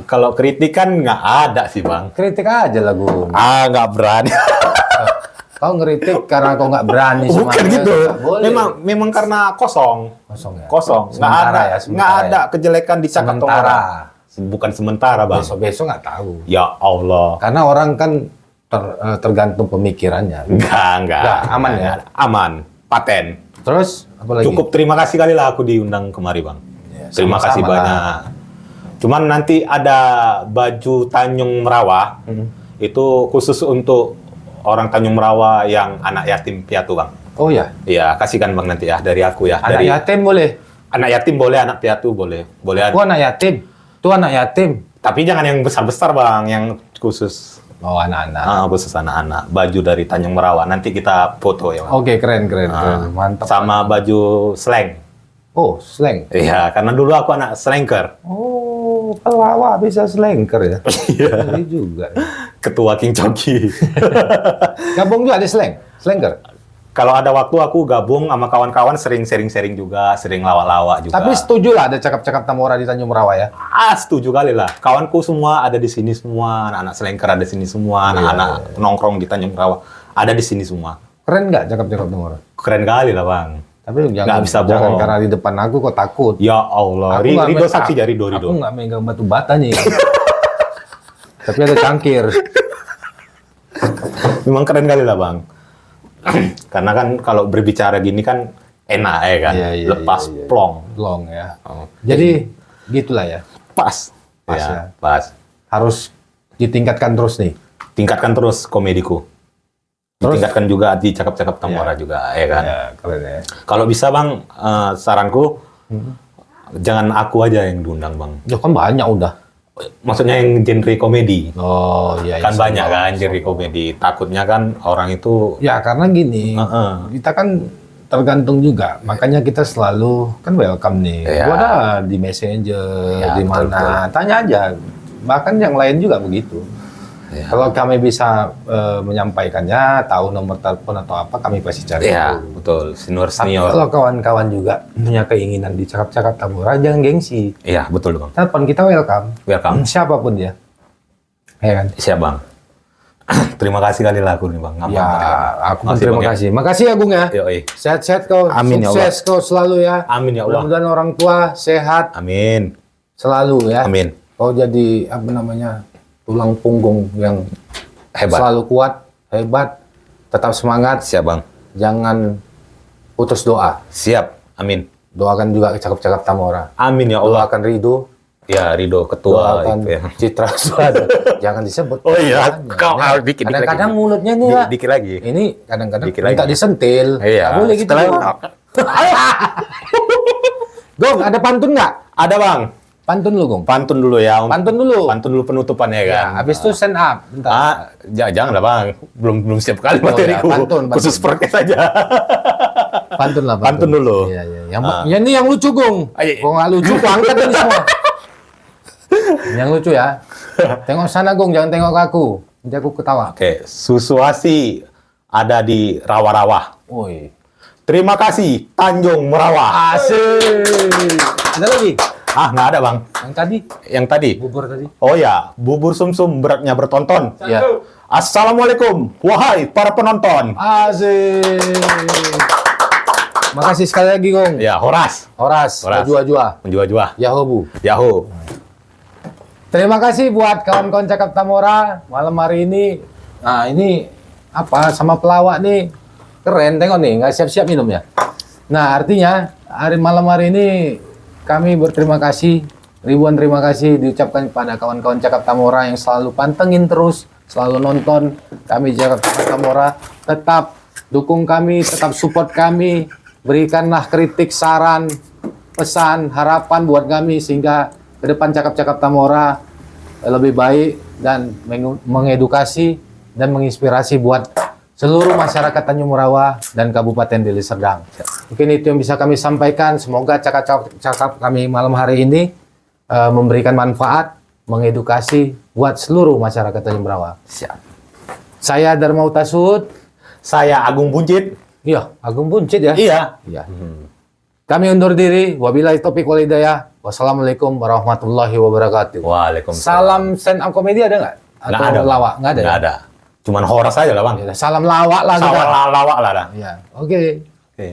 Kalau kritikan nggak ada sih bang. Kritik aja lah Gung. Nggak berani. Kau ngeritik karena kau nggak berani Bukan semuanya, gitu. nggak boleh. Memang karena kosong. Kosong ya? Kosong. Nggak Sementara ada, ya, nggak sementara ada kejelekan di cakap Sementara. Tamora. Bukan sementara bang. Besok-besok nggak tahu. Ya Allah. Karena orang kan tergantung pemikirannya. Enggak. Aman ya? Aman. Paten. Terus apa lagi? Cukup terima kasih kali lah aku diundang kemari bang. Ya, Terima sama-sama kasih lah. banyak. Cuman nanti ada baju Tanjung Merawa. Itu khusus untuk orang Tanjung Merawa yang anak yatim piatu bang. Oh ya, Iya, kasihkan bang nanti ya dari aku ya. anak Dari yatim boleh. anak yatim boleh, anak piatu boleh. Boleh. Aku anak yatim. Tuh anak yatim. Tapi jangan yang besar-besar bang, yang khusus Oh anak-anak. khusus anak-anak. Baju dari Tanjung Merawa. Nanti kita foto ya bang. Oke, keren. Mantap. Sama baju slang. Oh, slang. Iya, karena dulu aku anak slanker. Oh, pelawak bisa slanker ya? Iya. Ini juga. Ketua King Coki. Gabung juga ada slanker. Kalau ada waktu aku gabung sama kawan-kawan sering sharing-sharing juga, sering lawak-lawak juga. Tapi setuju lah ada cakap-cakap Tamora di Tanjung Merawa ya? Setuju kali lah. Kawanku semua ada di sini semua, anak-anak slanker ada di sini semua, anak-anak nongkrong di Tanjung Merawa ada di sini semua. Keren nggak cakap-cakap Tamora? Keren kali lah bang. Tapi Nggak bisa jangan bohong. karena di depan aku kok takut. Ya Allah, Aku nggak Rido me- saksi ya Rido. Aku nggak megang batu bata nih. Tapi ada cangkir. Memang keren kali lah bang. Karena kan kalau berbicara gini kan enak ya kan, Iya, lepas iya. plong. Long ya. Oh. Jadi gitulah ya. Pas. Pas Ya, ya. pas. Harus ditingkatkan terus nih. Tingkatkan terus komediku. Terus? Tingkatkan juga di cakap-cakap Tamora juga, ya kan. Ya, keren ya. Kalau bisa bang, saranku jangan aku aja yang diundang bang. Ya kan banyak udah. Maksudnya yang genre komedi. Oh iya. Kan banyak kan genre komedi. Takutnya kan orang itu. Ya karena gini, kita kan tergantung juga. Makanya kita selalu kan welcome nih. Iya. Gua ada di Messenger, Ya, di betul, mana. Tanya aja. Bahkan yang lain juga begitu. Ya. Kalau kami bisa menyampaikannya, tahu nomor telepon atau apa, kami pasti cari. Iya, tahu. betul. Tapi Senior. kalau kawan-kawan juga punya keinginan di cakap-cakap Tamora, jangan gengsi. Iya, betul bang. Telepon kita welcome. Welcome. Siapapun dia. Ya kan? Siap bang. Terima kasih kali lah aku nih bang. Ya, aku pun terima Bang, ya. kasih. Makasih ya, Gung ya. Yoi. Sehat-sehat kau. Amin, ya Sukses kau selalu ya. Amin ya Allah. Mudah-mudahan orang tua sehat Amin. selalu ya. Amin. Kau jadi apa namanya? Tulang punggung yang Hebat. selalu kuat, hebat, tetap semangat. Siap bang. Jangan putus doa. Siap. Amin. Doakan juga cakap-cakap Tamora. Amin ya Allah. Doakan Ridho, Ya Rido ketua doakan itu ya. Citra Suada. Jangan disebut. Oh iya, namanya. kau dikit lagi. Kadang-kadang mulutnya nih ya. Dikit lagi. Ini kadang-kadang Dikit minta lagi. disentil. Iya. Nggak boleh gitu. Setelah- Gong, ada pantun nggak? Ada bang. Pantun lu, Gong. Pantun dulu ya. Pantun dulu. Pantun dulu penutupannya Ya, kan. habis itu stand up. Bentar. Jangan lah bang. Belum siap kali Oh, materiku. ya, pantun. Khusus podcast aja. Pantun lah, Pantun dulu. Iya, iya. Yang ini yang lucu, Gong. Ayo. Gong nggak lucu, gua angkat ini semua. Yang lucu ya. Tengok sana, Gong. Jangan tengok ke aku. Nanti aku ketawa. Oke, Susuasi ada di Rawa-Rawa. Woi. Terima kasih Tanjung Merawa. Asik. Ada lagi? Nggak ada bang. Yang tadi? Yang tadi. Bubur tadi? Oh ya, bubur sumsum beratnya bertonton. Iya. Assalamualaikum, wahai para penonton. Asik. Makasih sekali lagi, Gong. Ya, Horas. Horas. Horas. Jua-jua. Menjua-jua. Yahobu. Yahoo. Terima kasih buat kawan-kawan Cakap Tamora malam hari ini. Nah ini apa sama pelawak nih keren, tengok nih nggak siap-siap minum ya. Nah artinya malam hari ini kami berterima kasih, ribuan terima kasih diucapkan kepada kawan-kawan Cakap Tamora yang selalu pantengin terus, selalu nonton kami Cakap Tamora. Tetap dukung kami, tetap support kami, berikanlah kritik, saran, pesan, harapan buat kami sehingga ke depan Cakap-Cakap Tamora lebih baik dan mengedukasi dan menginspirasi buat seluruh masyarakat Tanjung Merawa dan Kabupaten Deli Serdang. Mungkin itu yang bisa kami sampaikan. Semoga cakap-cakap kami malam hari ini memberikan manfaat, mengedukasi buat seluruh masyarakat Tanjung Merawa. Siap. Saya Dharma Utasud. Saya Agung Buncit. Iya, Agung Buncit ya. Iya. Iya. Kami undur diri. Wabillahi taufiq wal hidayah. Wassalamualaikum warahmatullahi wabarakatuh. Waalaikumsalam. Salam stand up comedy ada nggak? Nggak Atau ada. lawak? Nggak ada. Nggak ya? ada. Cuman horas aja lah bang. Ya, salam lawak lah kita. Lawak lah dah. Iya. Oke. Oke.